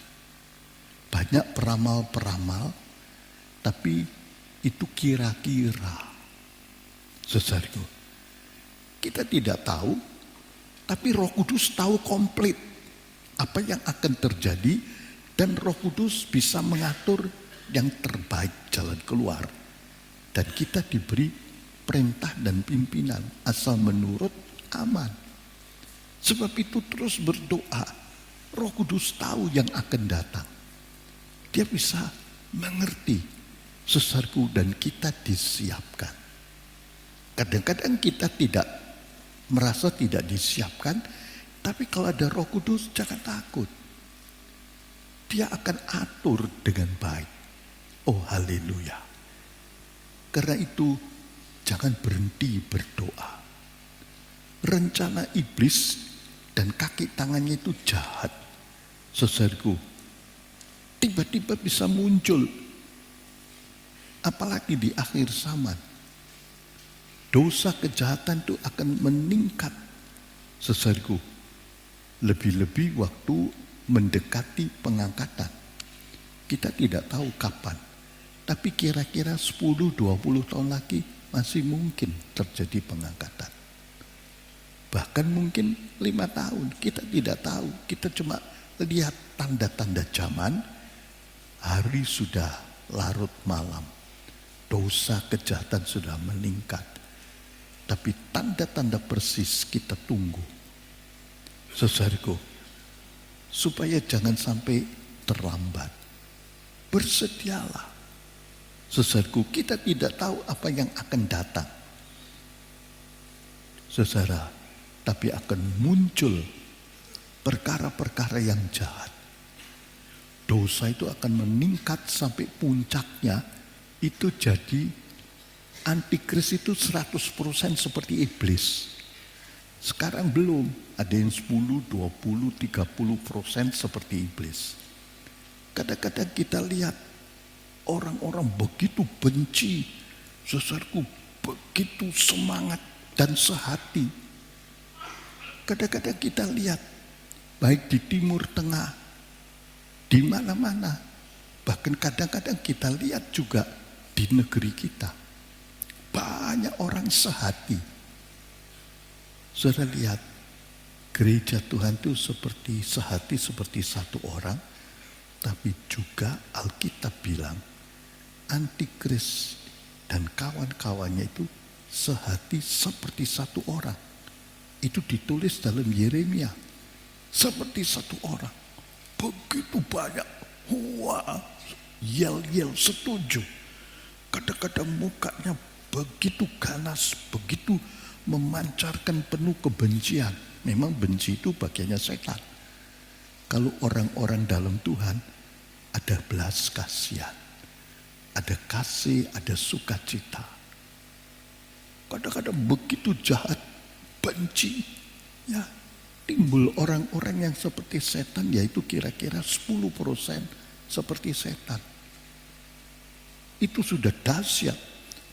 Banyak peramal-peramal, tapi itu kira-kira. Saudaraku, kita tidak tahu, tapi Roh Kudus tahu komplit apa yang akan terjadi, dan Roh Kudus bisa mengatur yang terbaik jalan keluar. Dan kita diberi perintah dan pimpinan asal menurut aman. Sebab itu terus berdoa. Roh Kudus tahu yang akan datang. Dia bisa mengerti, saudaraku, dan kita disiapkan. Kadang-kadang kita tidak merasa tidak disiapkan, tapi kalau ada Roh Kudus jangan takut. Dia akan atur dengan baik. Oh haleluya. Karena itu jangan berhenti berdoa. Rencana iblis dan kaki tangannya itu jahat, saudaraku. Tiba-tiba bisa muncul, apalagi di akhir zaman. Dosa kejahatan itu akan meningkat, saudaraku. Lebih-lebih waktu mendekati pengangkatan. Kita tidak tahu kapan, tapi kira-kira 10-20 tahun lagi masih mungkin terjadi pengangkatan. Bahkan mungkin 5 tahun, kita tidak tahu. Kita cuma lihat tanda-tanda zaman. Hari sudah larut malam, dosa kejahatan sudah meningkat. Tapi tanda-tanda persis kita tunggu, saudaraku, supaya jangan sampai terlambat. Bersedialah, saudaraku, kita tidak tahu apa yang akan datang, saudara. Tapi akan muncul perkara-perkara yang jahat. Dosa itu akan meningkat sampai puncaknya. Itu jadi antikris itu 100% seperti iblis. Sekarang belum, ada yang 10, 20, 30% seperti iblis. Kadang-kadang kita lihat orang-orang begitu benci, saudaraku, begitu semangat dan sehati. Kadang-kadang kita lihat, baik di Timur Tengah, di mana-mana. Bahkan kadang-kadang kita lihat juga di negeri kita. Banyak orang sehati. Saudara lihat, gereja Tuhan itu seperti sehati seperti satu orang. Tapi juga Alkitab bilang, antikris dan kawan-kawannya itu sehati seperti satu orang. Itu ditulis dalam Yeremia. Seperti satu orang. Begitu banyak. Wah, yel-yel setuju. Kadang-kadang mukanya begitu ganas, begitu memancarkan penuh kebencian. Memang benci itu bagiannya setan. Kalau orang-orang dalam Tuhan, ada belas kasihan, ada kasih, ada sukacita. Kadang-kadang begitu jahat, benci, ya, timbul orang-orang yang seperti setan, yaitu kira-kira 10% seperti setan. Itu sudah dahsyat,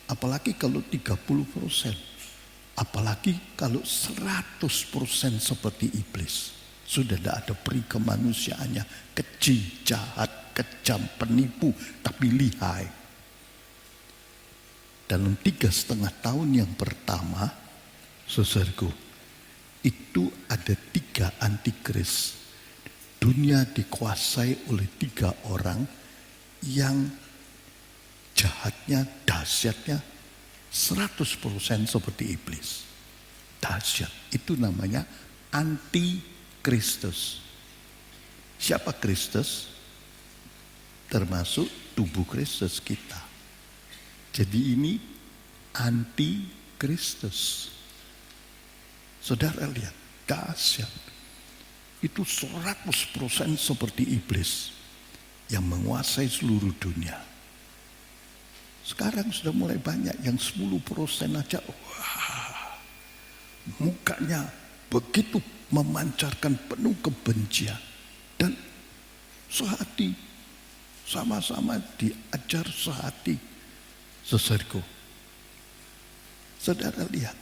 apalagi kalau 30%, apalagi kalau 100% seperti iblis. Sudah tidak ada peri kemanusiaannya, keji, jahat, kejam, penipu, tapi lihai. Dalam 3,5 tahun yang pertama, saudaraku, itu ada 3 antikris. Dunia dikuasai oleh 3 orang yang jahatnya, dahsyatnya 100% seperti iblis. Dahsyat, itu namanya antikristus. Siapa Kristus? Termasuk tubuh Kristus kita. Jadi ini antikristus. Saudara lihat, dahsyat. Itu 100% seperti iblis yang menguasai seluruh dunia. Sekarang sudah mulai banyak yang 10% aja. Wah, mukanya begitu memancarkan penuh kebencian. Dan sehati, sama-sama diajar sehati. Saudaraku, saudara lihat.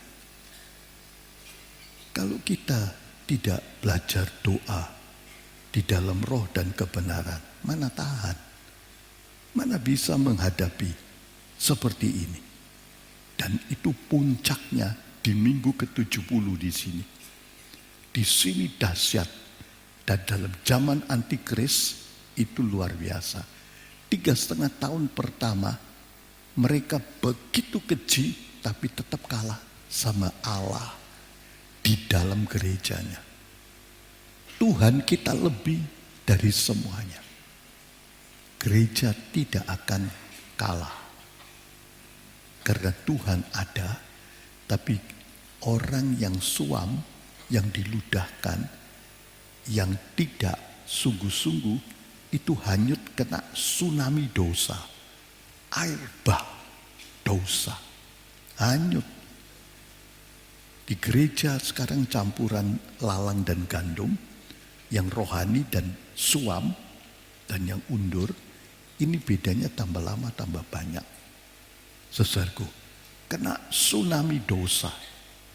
Kalau kita tidak belajar doa di dalam roh dan kebenaran, mana tahan? Mana bisa menghadapi seperti ini? Dan itu puncaknya di minggu ke-70 di sini. Di sini dahsyat. Dan dalam zaman antikris itu luar biasa. 3,5 tahun pertama mereka begitu keji tapi tetap kalah sama Allah di dalam gerejanya. Tuhan kita lebih dari semuanya. Gereja tidak akan kalah. Karena Tuhan ada, tapi orang yang suam, yang diludahkan, yang tidak sungguh-sungguh, itu hanyut kena tsunami dosa. Air bah dosa. Hanyut. Di gereja sekarang campuran lalang dan gandum, yang rohani dan suam, dan yang undur, ini bedanya tambah lama tambah banyak. Saudaraku, kena tsunami dosa,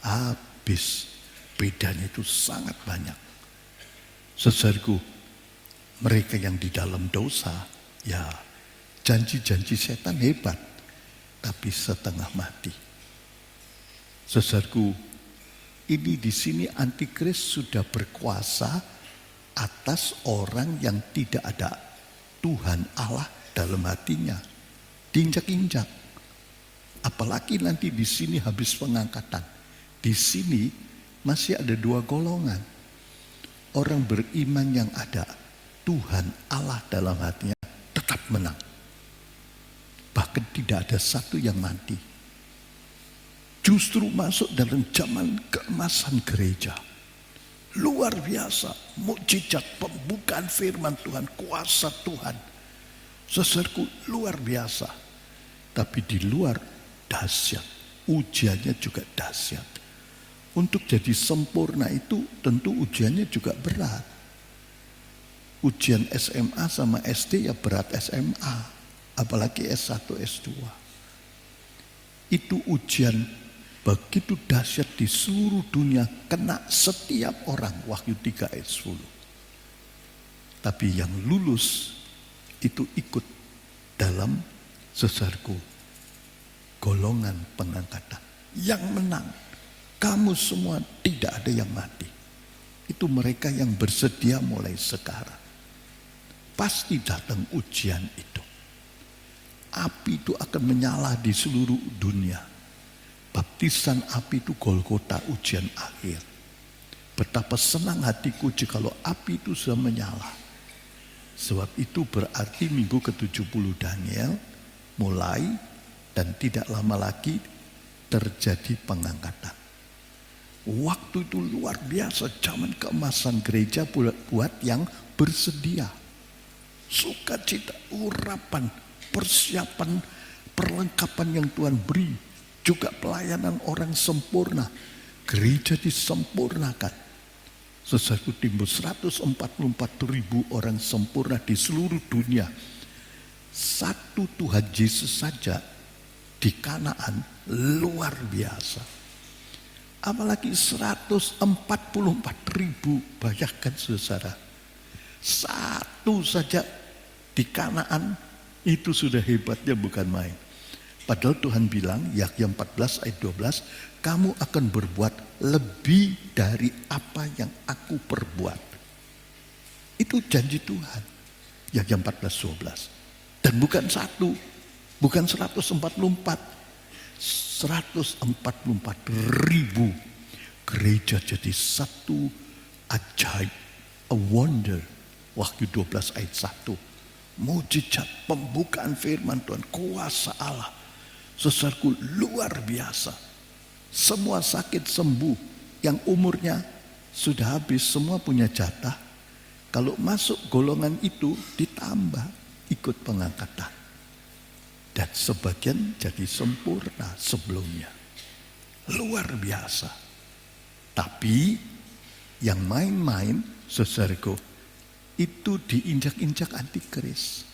habis. Bedanya itu sangat banyak. Saudaraku, mereka yang di dalam dosa, ya janji-janji setan hebat, tapi setengah mati. Saudaraku, ini di sini antikris sudah berkuasa atas orang yang tidak ada Tuhan Allah dalam hatinya. Diinjak-injak. Apalagi nanti di sini habis pengangkatan. Di sini masih ada 2 golongan. Orang beriman yang ada Tuhan Allah dalam hatinya tetap menang. Bahkan tidak ada satu yang mati. Justru masuk dalam zaman keemasan gereja. Luar biasa, mukjizat, pembukaan firman Tuhan, kuasa Tuhan. Saudaraku, luar biasa. Tapi di luar dahsyat, ujiannya juga dahsyat. Untuk jadi sempurna itu tentu ujiannya juga berat. Ujian SMA sama SD ya berat SMA, apalagi S1, S2. Itu ujian begitu dahsyat di seluruh dunia, kena setiap orang. Wahyu 3 ayat 10. Tapi yang lulus itu ikut dalam saudaraku golongan pengangkatan. Yang menang, kamu semua tidak ada yang mati. Itu mereka yang bersedia mulai sekarang. Pasti datang ujian itu. Api itu akan menyala di seluruh dunia. Baptisan api itu Golgota, ujian akhir. Betapa senang hatiku jikalau api itu sudah menyala. Sebab itu berarti minggu ke-70 Daniel mulai dan tidak lama lagi terjadi pengangkatan. Waktu itu luar biasa, zaman keemasan gereja buat yang bersedia. Sukacita, urapan, persiapan, perlengkapan yang Tuhan beri. Juga pelayanan orang sempurna. Gereja disempurnakan. Sesuatu timbul 144.000 orang sempurna di seluruh dunia. Satu Tuhan Yesus saja di Kanaan luar biasa. Apalagi 144.000, bayangkan saudara. Satu saja di Kanaan itu sudah hebatnya bukan main. Padahal Tuhan bilang, Yahya 14 ayat 12, kamu akan berbuat lebih dari apa yang aku perbuat. Itu janji Tuhan. Yahya 14, 12. Dan bukan satu, bukan 144, 144.000 gereja jadi satu ajaib, a wonder. Wahyu 12 ayat 1. Mujizat, pembukaan firman Tuhan, kuasa Allah. Saudaraku, luar biasa. Semua sakit sembuh. Yang umurnya sudah habis, semua punya jatah. Kalau masuk golongan itu ditambah ikut pengangkatan. Dan sebagian jadi sempurna sebelumnya. Luar biasa. Tapi yang main-main, saudaraku, itu diinjak-injak antikris.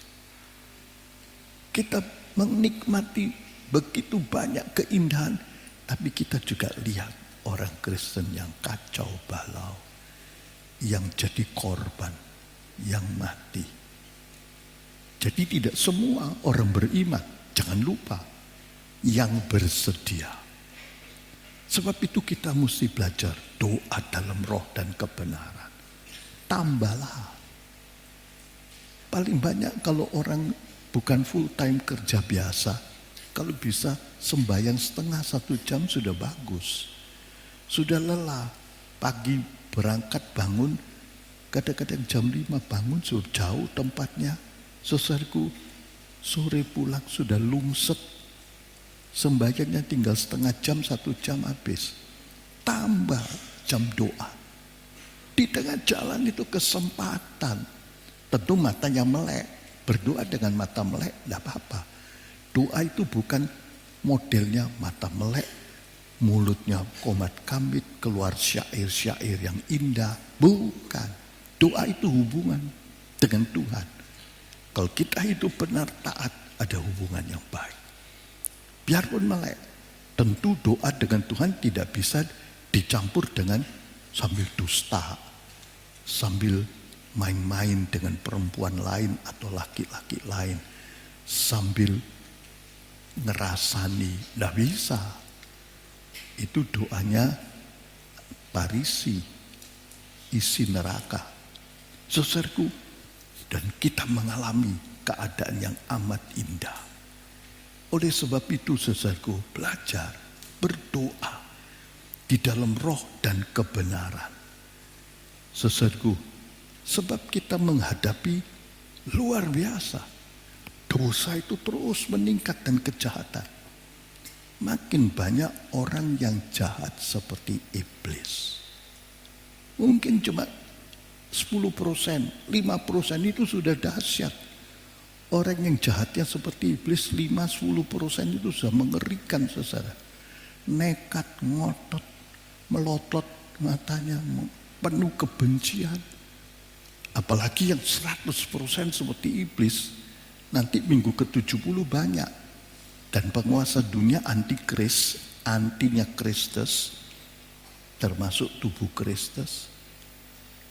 Kita menikmati begitu banyak keindahan, tapi kita juga lihat orang Kristen yang kacau balau, yang jadi korban, yang mati. Jadi tidak semua orang beriman, jangan lupa, yang bersedia. Sebab itu kita mesti belajar doa dalam roh dan kebenaran. Tambahlah. Paling banyak kalau orang bukan full time kerja biasa, kalau bisa sembahyang setengah 1 jam sudah bagus. Sudah lelah, pagi berangkat bangun, kadang-kadang jam 5 bangun sudah jauh tempatnya. Saudaraku, sore pulang sudah lungset, sembahyangnya tinggal setengah jam, 1 jam habis. Tambah jam doa. Di tengah jalan itu kesempatan. Tentu matanya melek, berdoa dengan mata melek tidak apa-apa. Doa itu bukan modelnya mata melek, mulutnya komat kamit, keluar syair-syair yang indah. Bukan. Doa itu hubungan dengan Tuhan. Kalau kita hidup benar taat, ada hubungan yang baik. Biarpun melek, tentu doa dengan Tuhan tidak bisa dicampur dengan sambil dusta, sambil main-main dengan perempuan lain atau laki-laki lain, sambil ngerasani. Tidak bisa. Itu doanya Farisi, isi neraka. Saudaraku, dan kita mengalami keadaan yang amat indah. Oleh sebab itu saudaraku, belajar berdoa di dalam roh dan kebenaran. Saudaraku, sebab kita menghadapi luar biasa. Dosa itu terus meningkat dan kejahatan. Makin banyak orang yang jahat seperti iblis. Mungkin cuma 10%, 5% itu sudah dahsyat. Orang yang jahatnya seperti iblis 5-10% itu sudah mengerikan saudara. Nekat, ngotot, melotot matanya, penuh kebencian. Apalagi yang 100% seperti iblis, nanti minggu ke-70 banyak. Dan penguasa dunia antikris, antinya Kristus, termasuk tubuh Kristus,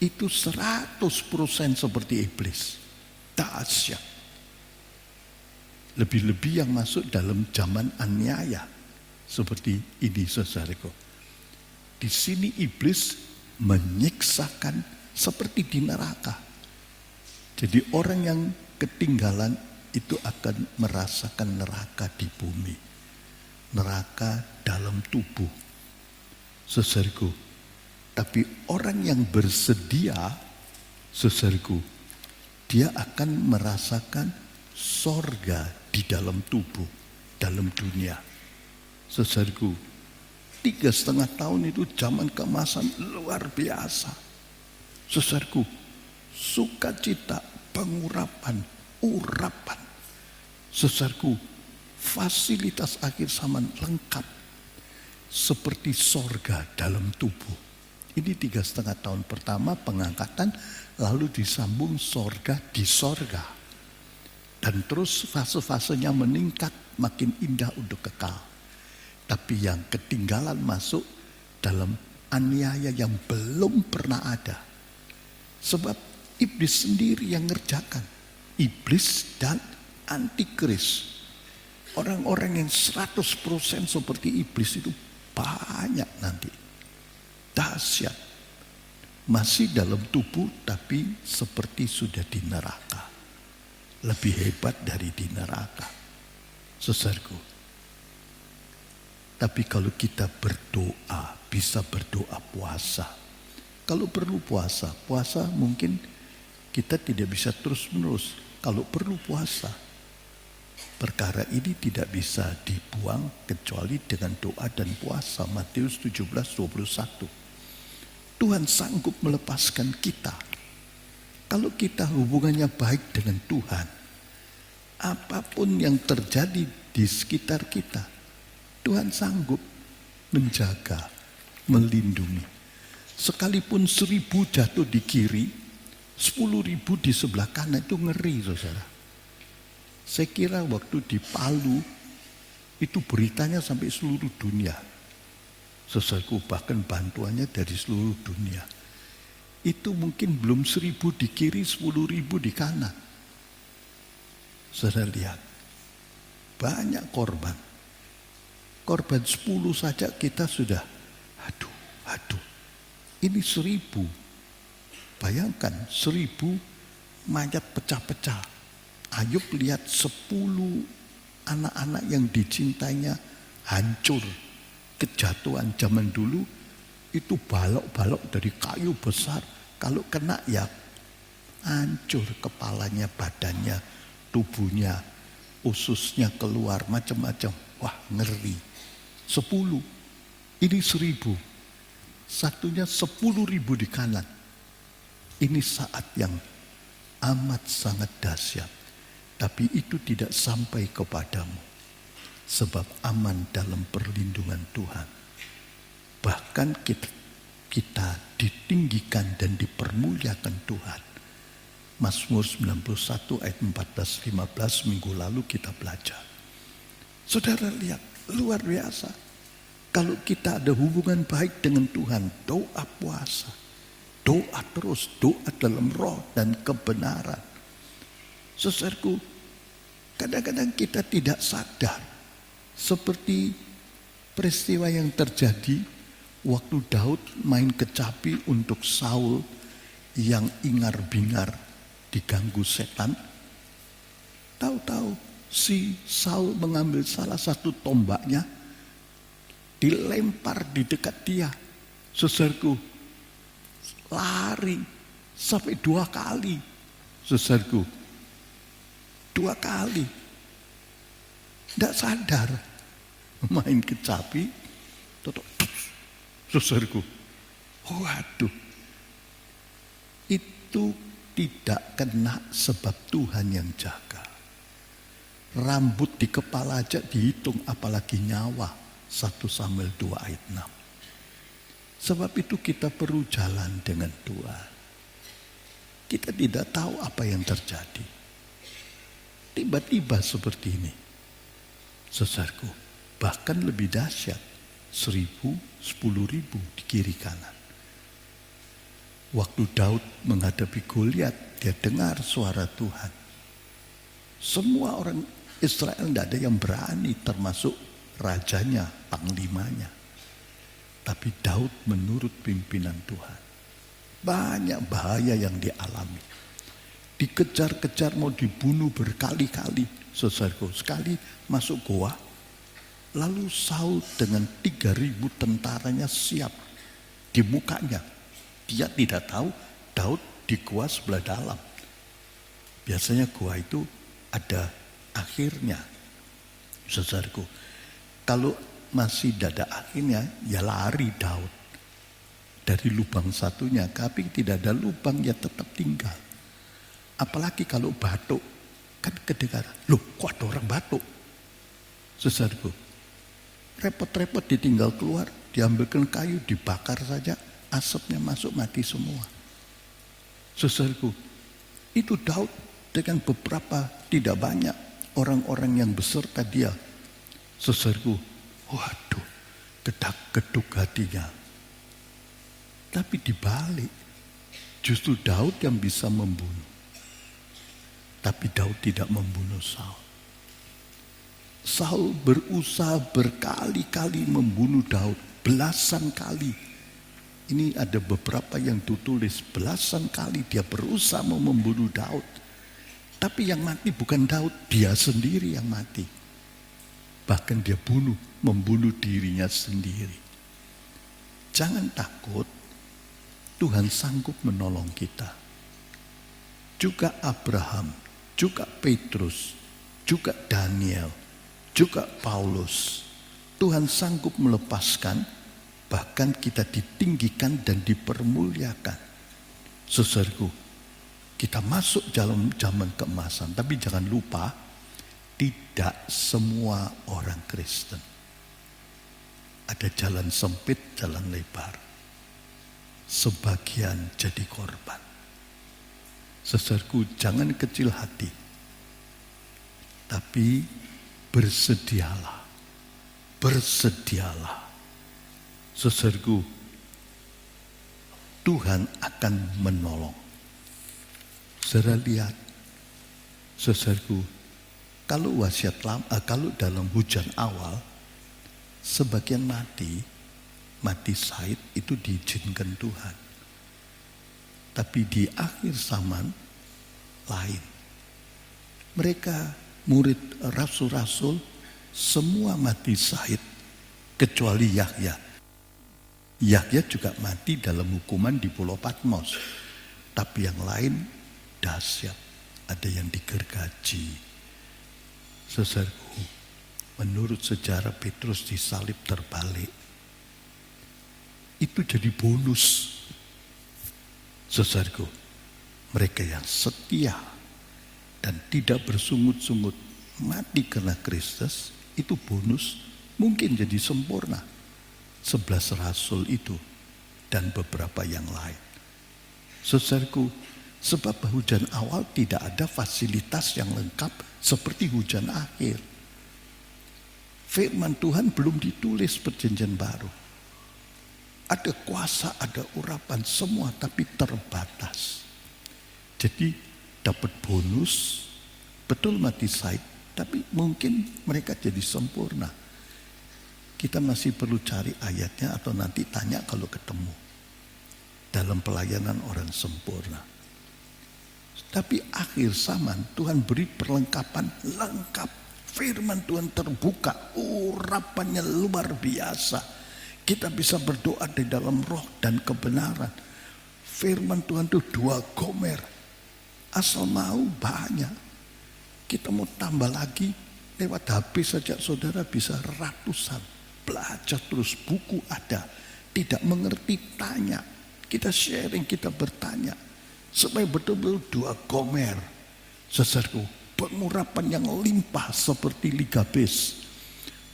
itu 100% seperti iblis. Dahsyat. Lebih-lebih yang masuk dalam zaman aniaya. Seperti ini saudaraku. Di sini iblis menyiksakan seperti di neraka. Jadi orang yang ketinggalan itu akan merasakan neraka di bumi. Neraka dalam tubuh. Saudaraku, tapi orang yang bersedia, saudaraku, dia akan merasakan sorga di dalam tubuh, dalam dunia. Saudaraku, 3,5 tahun itu zaman keemasan luar biasa. Saudaraku, sukacita, pengurapan, urapan. Saudaraku, fasilitas akhir zaman lengkap. Seperti sorga dalam tubuh. Ini 3,5 tahun pertama pengangkatan, lalu disambung sorga di sorga. Dan terus fase-fasenya meningkat, makin indah untuk kekal. Tapi yang ketinggalan masuk dalam aniaya yang belum pernah ada. Sebab iblis sendiri yang ngerjakan. Iblis dan antikris. Orang-orang yang 100% seperti iblis itu banyak nanti. Dahsyat. Masih dalam tubuh tapi seperti sudah di neraka. Lebih hebat dari di neraka. Saudaraku. Tapi kalau kita berdoa, bisa berdoa puasa. Kalau perlu puasa mungkin kita tidak bisa terus-menerus. Kalau perlu puasa, perkara ini tidak bisa dibuang kecuali dengan doa dan puasa. Matius 17:21. Tuhan sanggup melepaskan kita. Kalau kita hubungannya baik dengan Tuhan, apapun yang terjadi di sekitar kita, Tuhan sanggup menjaga, melindungi. Sekalipun 1.000 jatuh di kiri, 10.000 di sebelah kanan, itu ngeri saudara. Saya kira waktu di Palu, itu beritanya sampai seluruh dunia. Saudaraku, bahkan bantuannya dari seluruh dunia. Itu mungkin belum 1.000 di kiri, 10.000 di kanan. Saudara lihat, banyak korban. Korban 10 saja kita sudah, aduh. Ini 1.000. Bayangkan 1.000 mayat pecah-pecah. Ayub lihat 10 anak-anak yang dicintainya hancur. Kejatuhan zaman dulu itu balok-balok dari kayu besar. Kalau kena ya hancur kepalanya, badannya, tubuhnya, ususnya keluar macam-macam. Wah, ngeri. 10. Ini 1.000. Satunya 10.000 di kanan. Ini saat yang amat sangat dahsyat. Tapi itu tidak sampai kepadamu. Sebab aman dalam perlindungan Tuhan. Bahkan kita ditinggikan dan dipermuliakan Tuhan. Mazmur 91 ayat 14-15 minggu lalu kita belajar. Saudara lihat, luar biasa. Kalau kita ada hubungan baik dengan Tuhan, doa puasa, doa terus, doa dalam roh dan kebenaran. Saudaraku, kadang-kadang kita tidak sadar. Seperti peristiwa yang terjadi waktu Daud main kecapi untuk Saul yang ingar-bingar diganggu setan. Tahu-tahu si Saul mengambil salah satu tombaknya, dilempar di dekat dia. Saudaraku, lari sampai 2 kali. Saudaraku, 2 kali. Tidak sadar. Main kecapi. Saudaraku, waduh. Itu tidak kena sebab Tuhan yang jaga. Rambut di kepala aja dihitung, apalagi nyawa. 1 Samuel 2 ayat 6. Sebab itu kita perlu jalan dengan Tuhan. Kita tidak tahu apa yang terjadi. Tiba-tiba seperti ini. Saudaraku, bahkan lebih dahsyat. 1.000, 10.000 di kiri kanan. Waktu Daud menghadapi Goliat, dia dengar suara Tuhan. Semua orang Israel tidak ada yang berani, termasuk rajanya, panglimanya. Tapi Daud menurut pimpinan Tuhan. Banyak bahaya yang dialami. Dikejar-kejar, mau dibunuh berkali-kali. Saudaraku, sekali masuk goa, lalu Saul dengan 3.000 tentaranya siap di mukanya. Dia tidak tahu Daud di goa sebelah dalam. Biasanya goa itu ada akhirnya. Saudaraku, kalau masih tidak ada akhirnya, ya lari Daud dari lubang satunya. Tapi tidak ada lubang, ya tetap tinggal. Apalagi kalau batuk, kan kedengaran. Loh, kok ada orang batuk? Saudaraku, repot-repot ditinggal keluar, diambilkan kayu, dibakar saja, asapnya masuk, mati semua. Saudaraku, itu Daud dengan beberapa, tidak banyak orang-orang yang beserta dia. Saudaraku, waduh, gedak-geduk hatinya. Tapi dibalik, justru Daud yang bisa membunuh. Tapi Daud tidak membunuh Saul. Saul berusaha berkali-kali membunuh Daud, belasan kali. Ini ada beberapa yang ditulis, belasan kali dia berusaha mau membunuh Daud. Tapi yang mati bukan Daud, dia sendiri yang mati. Bahkan dia membunuh dirinya sendiri. Jangan takut, Tuhan sanggup menolong kita. Juga Abraham, juga Petrus, juga Daniel, juga Paulus. Tuhan sanggup melepaskan, bahkan kita ditinggikan dan dipermuliakan. Saudaraku, kita masuk dalam zaman keemasan, tapi jangan lupa, tidak semua orang Kristen. Ada jalan sempit, jalan lebar. Sebagian jadi korban. Saudaraku, jangan kecil hati. Tapi bersedialah. Bersedialah. Saudaraku, Tuhan akan menolong. Saudara lihat, saudaraku, kalau kalau dalam hujan awal, sebagian mati syahid itu diizinkan Tuhan. Tapi di akhir zaman lain. Mereka murid rasul-rasul semua mati syahid kecuali Yahya. Yahya juga mati dalam hukuman di Pulau Patmos. Tapi yang lain dahsyat, ada yang digergaji. Saudaraku, menurut sejarah Petrus disalib terbalik. Itu jadi bonus. Saudaraku, mereka yang setia dan tidak bersungut-sungut mati karena Kristus, itu bonus mungkin jadi sempurna. 11 rasul itu dan beberapa yang lain. Saudaraku, sebab hujan awal tidak ada fasilitas yang lengkap seperti hujan akhir. Firman Tuhan belum ditulis perjanjian baru. Ada kuasa, ada urapan semua, tapi terbatas. Jadi dapat bonus, betul mati syahid, tapi mungkin mereka jadi sempurna. Kita masih perlu cari ayatnya atau nanti tanya kalau ketemu. Dalam pelayanan orang sempurna. Tapi akhir zaman Tuhan beri perlengkapan lengkap. Firman Tuhan terbuka, urapannya luar biasa. Kita bisa berdoa di dalam roh dan kebenaran. Firman Tuhan itu 2 gomer. Asal mau banyak. Kita mau tambah lagi, lewat HP saja saudara bisa ratusan. Belajar terus, buku ada. Tidak mengerti, tanya. Kita sharing, kita bertanya. Supaya betul-betul 2 gomer. Saudaraku, pengurapan yang limpah seperti Liga Base.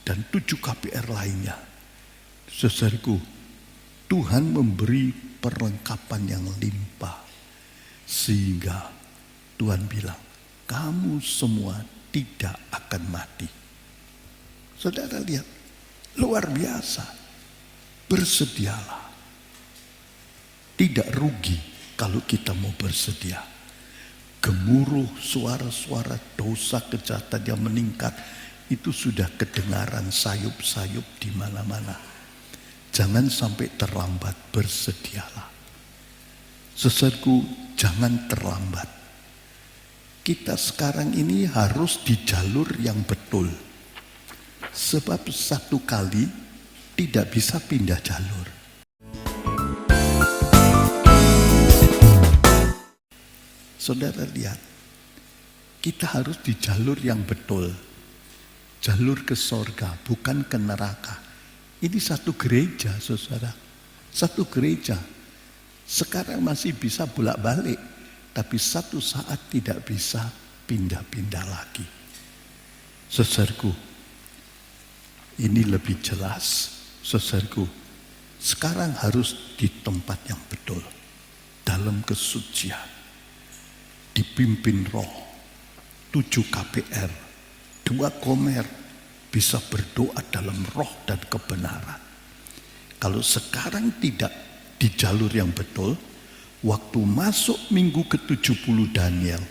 Dan 7 KPR lainnya. Saudaraku, Tuhan memberi perlengkapan yang limpah. Sehingga Tuhan bilang, kamu semua tidak akan mati. Saudara lihat, luar biasa. Bersedialah. Tidak rugi kalau kita mau bersedia. Gemuruh suara-suara dosa kejahatan yang meningkat itu sudah kedengaran sayup-sayup di mana-mana. Jangan sampai terlambat, bersedialah. Saudaraku, jangan terlambat. Kita sekarang ini harus di jalur yang betul. Sebab satu kali tidak bisa pindah jalur. Saudara lihat, kita harus di jalur yang betul. Jalur ke sorga, bukan ke neraka. Ini satu gereja, saudara. Satu gereja. Sekarang masih bisa bolak-balik, tapi satu saat tidak bisa pindah-pindah lagi. Saudaraku, ini lebih jelas. Saudaraku, sekarang harus di tempat yang betul. Dalam kesucian. Dipimpin roh. 7 KPR. 2 gomer. Bisa berdoa dalam roh dan kebenaran. Kalau sekarang tidak di jalur yang betul, waktu masuk minggu ke-70 Daniel,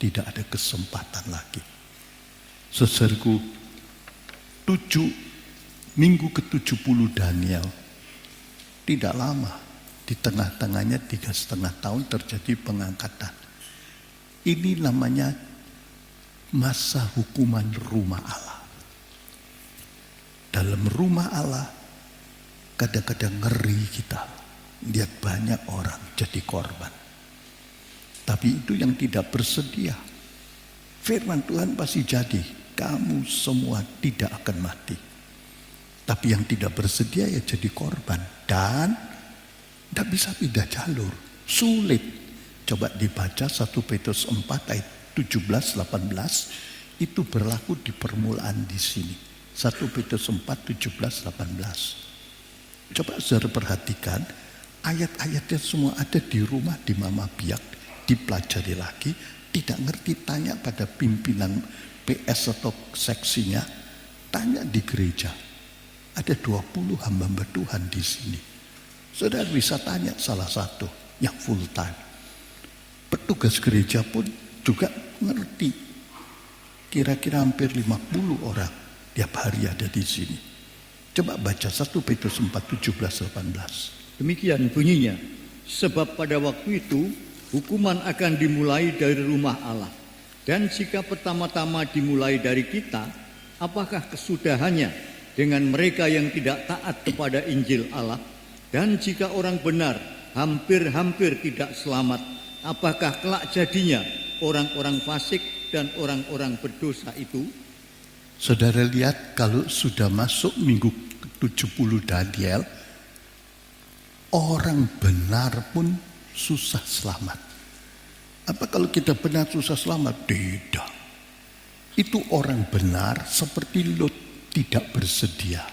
tidak ada kesempatan lagi. Saudaraku, 7 minggu ke-70 Daniel, tidak lama. Di tengah-tengahnya 3,5 tahun terjadi pengangkatan. Ini namanya masa hukuman rumah Allah. Dalam rumah Allah kadang-kadang ngeri kita lihat banyak orang jadi korban. Tapi itu yang tidak bersedia. Firman Tuhan pasti jadi, kamu semua tidak akan mati. Tapi yang tidak bersedia ya jadi korban. Dan tidak bisa pindah jalur, sulit. Coba dibaca 1 Petrus 4 ayat 17-18. Itu berlaku di permulaan di sini. 1 Petrus 4, 17-18. Coba saudara perhatikan. Ayat-ayatnya semua ada di rumah di Mama Biak. Dipelajari lagi. Tidak ngerti, tanya pada pimpinan PS atau seksinya. Tanya di gereja. Ada 20 hamba-hamba Tuhan di sini. Saudara bisa tanya salah satu yang full time. Petugas gereja pun juga ngerti. Kira-kira hampir 50 orang tiap hari ada di sini. Coba baca 1 Petrus 4, 17, 18. Demikian bunyinya, sebab pada waktu itu hukuman akan dimulai dari rumah Allah. Dan jika pertama-tama dimulai dari kita, apakah kesudahannya dengan mereka yang tidak taat kepada Injil Allah? Dan jika orang benar hampir-hampir tidak selamat, apakah kelak jadinya orang-orang fasik dan orang-orang berdosa itu? Saudara lihat kalau sudah masuk minggu ke-70 Daniel, orang benar pun susah selamat. Apa kalau kita benar susah selamat? Tidak. Itu orang benar seperti Lot, tidak bersedia.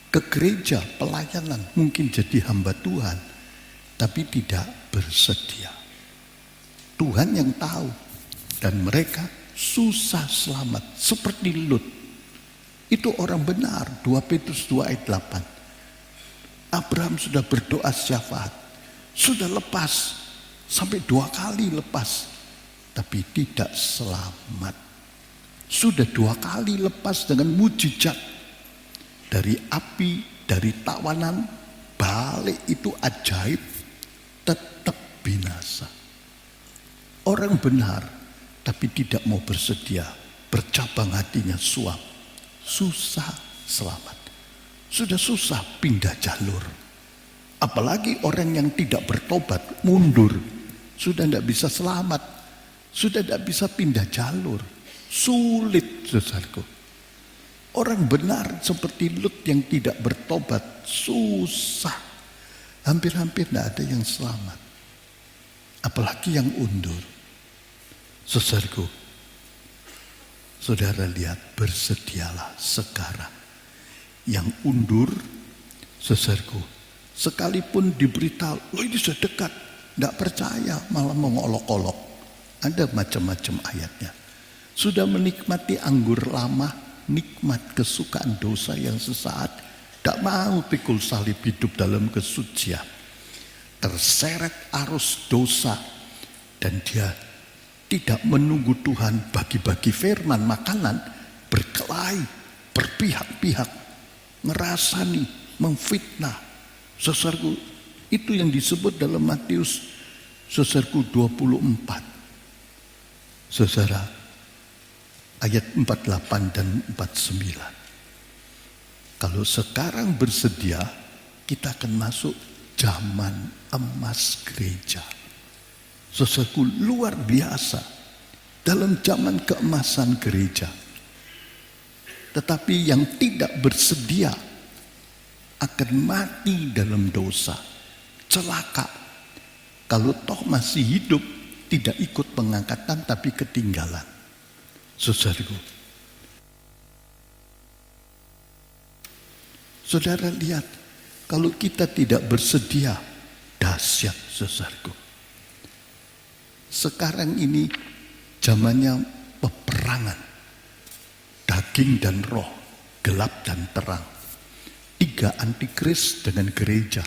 Ke gereja, pelayanan, mungkin jadi hamba Tuhan, tapi tidak bersedia. Tuhan yang tahu, dan mereka susah selamat seperti Lot. Itu orang benar. 2 Petrus 2 ayat 8. Abraham sudah berdoa syafaat, sudah lepas sampai 2 kali lepas, tapi tidak selamat. Sudah 2 kali lepas dengan mujizat dari api, dari tawanan, balik itu ajaib, tetap binasa. Orang benar tapi tidak mau bersedia, bercabang hatinya suap, susah selamat. Sudah susah pindah jalur. Apalagi orang yang tidak bertobat, mundur, sudah tidak bisa selamat, sudah tidak bisa pindah jalur. Sulit, saudaraku. Orang benar seperti Lut yang tidak bertobat, susah. Hampir-hampir tidak ada yang selamat. Apalagi yang undur. Saudaraku, saudara lihat, bersedialah sekarang. Yang undur, saudaraku, sekalipun diberitahu, ini sudah dekat, tidak percaya, malah mengolok-olok. Ada macam-macam ayatnya. Sudah menikmati anggur lama, nikmat kesukaan dosa yang sesaat, tidak mau pikul salib, hidup dalam kesucian. Terseret arus dosa, dan dia tidak menunggu Tuhan bagi-bagi firman, makanan, berkelahi, berpihak-pihak, ngerasani, memfitnah. Saudaraku, itu yang disebut dalam Matius, saudaraku, 24. Saudara, ayat 48 dan 49. Kalau sekarang bersedia, kita akan masuk zaman emas gereja. Saudaraku, luar biasa dalam zaman keemasan gereja. Tetapi yang tidak bersedia akan mati dalam dosa, celaka. Kalau toh masih hidup, tidak ikut pengangkatan tapi ketinggalan. Saudaraku, saudara lihat, kalau kita tidak bersedia, dahsyat, saudaraku. Sekarang ini zamannya peperangan, daging dan roh, gelap dan terang. 3 antikris dengan gereja.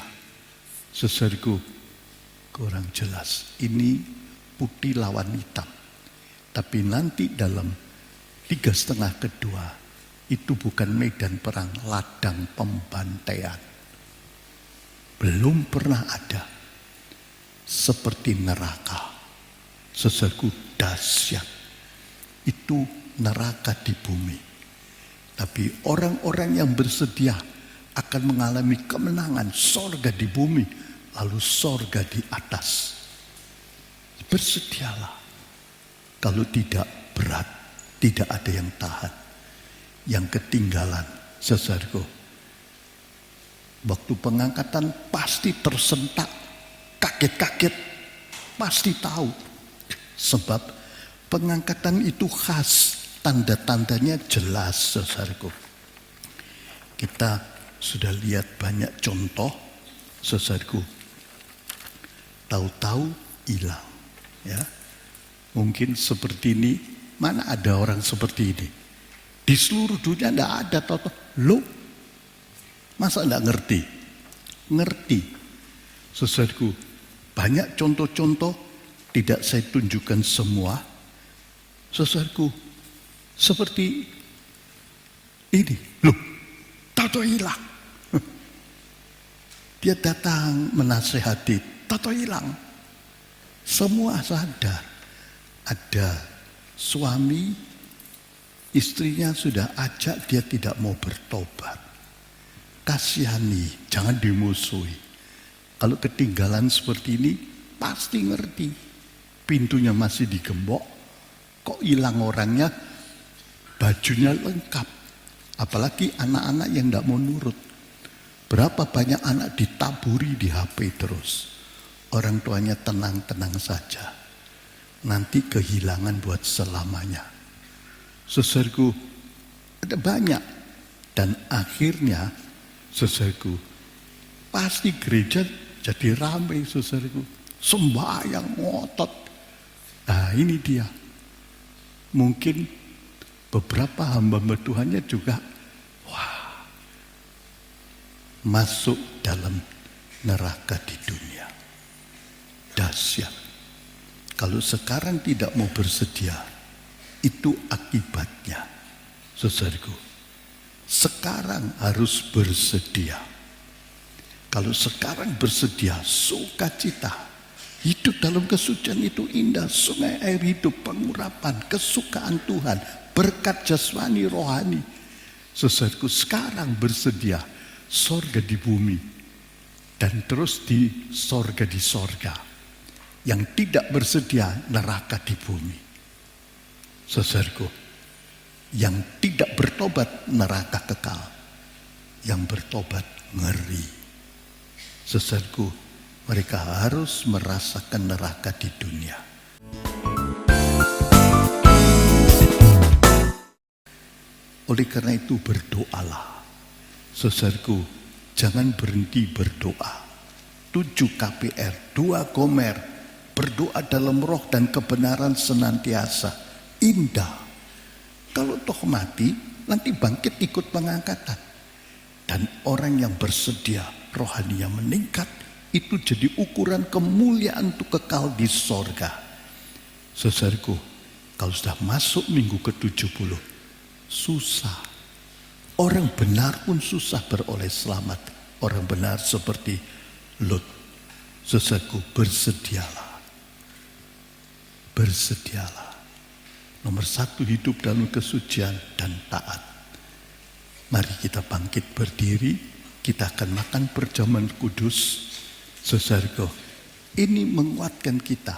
Saudaraku, kurang jelas. Ini putih lawan hitam. Tapi nanti dalam 3,5 kedua, itu bukan medan perang, ladang pembantaian. Belum pernah ada seperti neraka. Saudaraku, dahsyat. Itu neraka di bumi. Tapi orang-orang yang bersedia akan mengalami kemenangan, sorga di bumi, lalu sorga di atas. Bersedialah. Kalau tidak, berat, tidak ada yang tahan. Yang ketinggalan, saudaraku, waktu pengangkatan pasti tersentak, kaget-kaget, pasti tahu. Sebab pengangkatan itu khas, tanda-tandanya jelas, saudaraku. Kita sudah lihat banyak contoh, saudaraku. Tahu-tahu hilang, ya. Mungkin seperti ini, mana ada orang seperti ini? Di seluruh dunia tidak ada, tahu-tahu, loh, Masa enggak ngerti? Ngerti. Saudaraku, banyak contoh-contoh, tidak saya tunjukkan semua. Saudaraku, seperti ini. Loh, tato hilang. Dia datang menasehati, tato hilang. Semua sadar. Ada suami, istrinya sudah ajak, dia tidak mau bertobat. Kasihani, jangan dimusuhi. Kalau ketinggalan seperti ini, pasti ngerti. Pintunya masih digembok, kok hilang orangnya, bajunya lengkap. Apalagi anak-anak yang tidak mau nurut. Berapa banyak anak ditaburi di HP terus. Orang tuanya tenang-tenang saja. Nanti kehilangan buat selamanya. Saudaraku, ada banyak. Dan akhirnya, saudaraku, pasti gereja jadi ramai, saudaraku. Sembahyang ngotot. Nah, ini dia. Mungkin beberapa hamba Tuhannya juga masuk dalam neraka di dunia. Dahsyat. Kalau sekarang tidak mau bersedia, itu akibatnya. Saudaraku, sekarang harus bersedia. Kalau sekarang bersedia, sukacita. Hidup dalam kesucian itu indah. Sungai air hidup, pengurapan, kesukaan Tuhan, berkat jasmani rohani. Saudaraku, sekarang bersedia. Sorga di bumi dan terus di sorga. Yang tidak bersedia, neraka di bumi. Saudaraku, yang tidak bertobat, neraka kekal. Yang bertobat, ngeri. Saudaraku, mereka harus merasakan neraka di dunia. Oleh karena itu berdoalah. Saudaraku, jangan berhenti berdoa. 7 KPR, 2 Gomer, berdoa dalam roh dan kebenaran senantiasa. Indah. Kalau toh mati, nanti bangkit ikut pengangkatan. Dan orang yang bersedia, rohaninya meningkat, itu jadi ukuran kemuliaan untuk kekal di sorga. Saudaraku, kalau sudah masuk minggu ke-70, susah. Orang benar pun susah beroleh selamat. Orang benar seperti Lut. Saudaraku, bersedialah. Bersedialah. Nomor 1, hidup dalam kesucian dan taat. Mari kita bangkit berdiri. Kita akan makan perjamuan kudus. Saudaraku, ini menguatkan kita.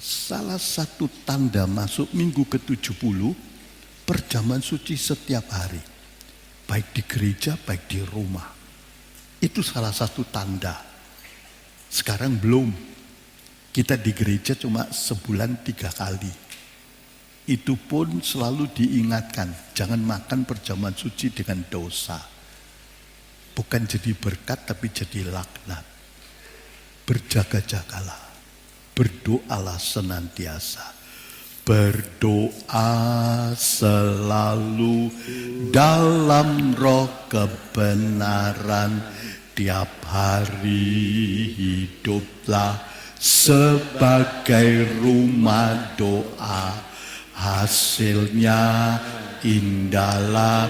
Salah satu tanda masuk minggu ke-70, perjamuan suci setiap hari. Baik di gereja, baik di rumah. Itu salah satu tanda. Sekarang belum. Kita di gereja cuma sebulan 3 kali. Itu pun selalu diingatkan. Jangan makan perjamuan suci dengan dosa. Bukan jadi berkat, tapi jadi laknat. Berjaga-jagalah. Berdoalah senantiasa. Berdoa selalu dalam roh kebenaran. Tiap hari hiduplah sebagai rumah doa. Hasilnya indahlah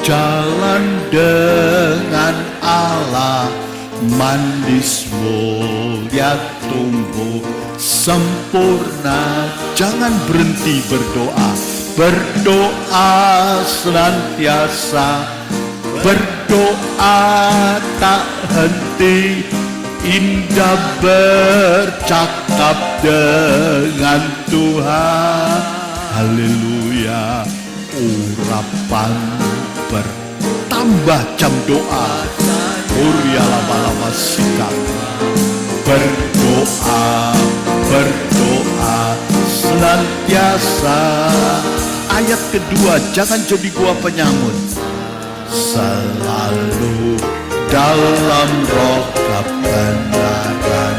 jalan dengan Allah. Manis mulia tumbuh sempurna. Jangan berhenti berdoa. Berdoa senantiasa. Berdoa tak henti. Indah bercakap dengan Tuhan. Haleluya. Urapan bertambah jam doa. Urya lama-lama sikap. Berdoa senantiasa. Ayat kedua, jangan jadi gua penyamun. Selalu dalam roh kebenaran.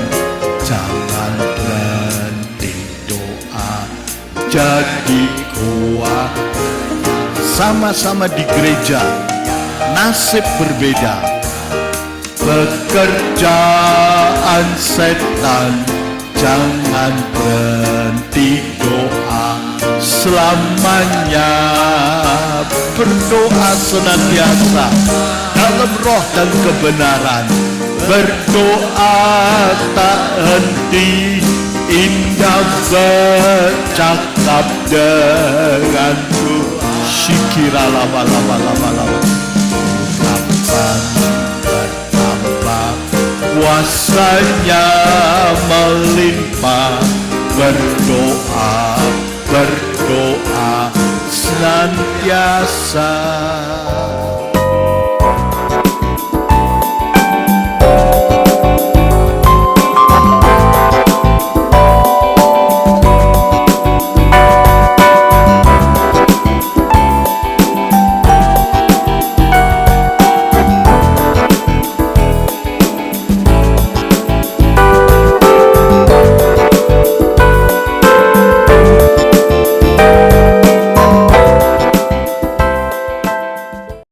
Jangan berhenti doa. Jadi kuat. Sama-sama di gereja. nasib berbeda. Pekerjaan setan, jangan berhenti doa selamanya. Berdoa senantiasa dalam roh dan kebenaran. Berdoa tak henti, indah bercakap dengan Tuhan. Shikira lama lama lama lama. Kapan bertambah kuasanya melimpah. Berdoa, berdoa senantiasa.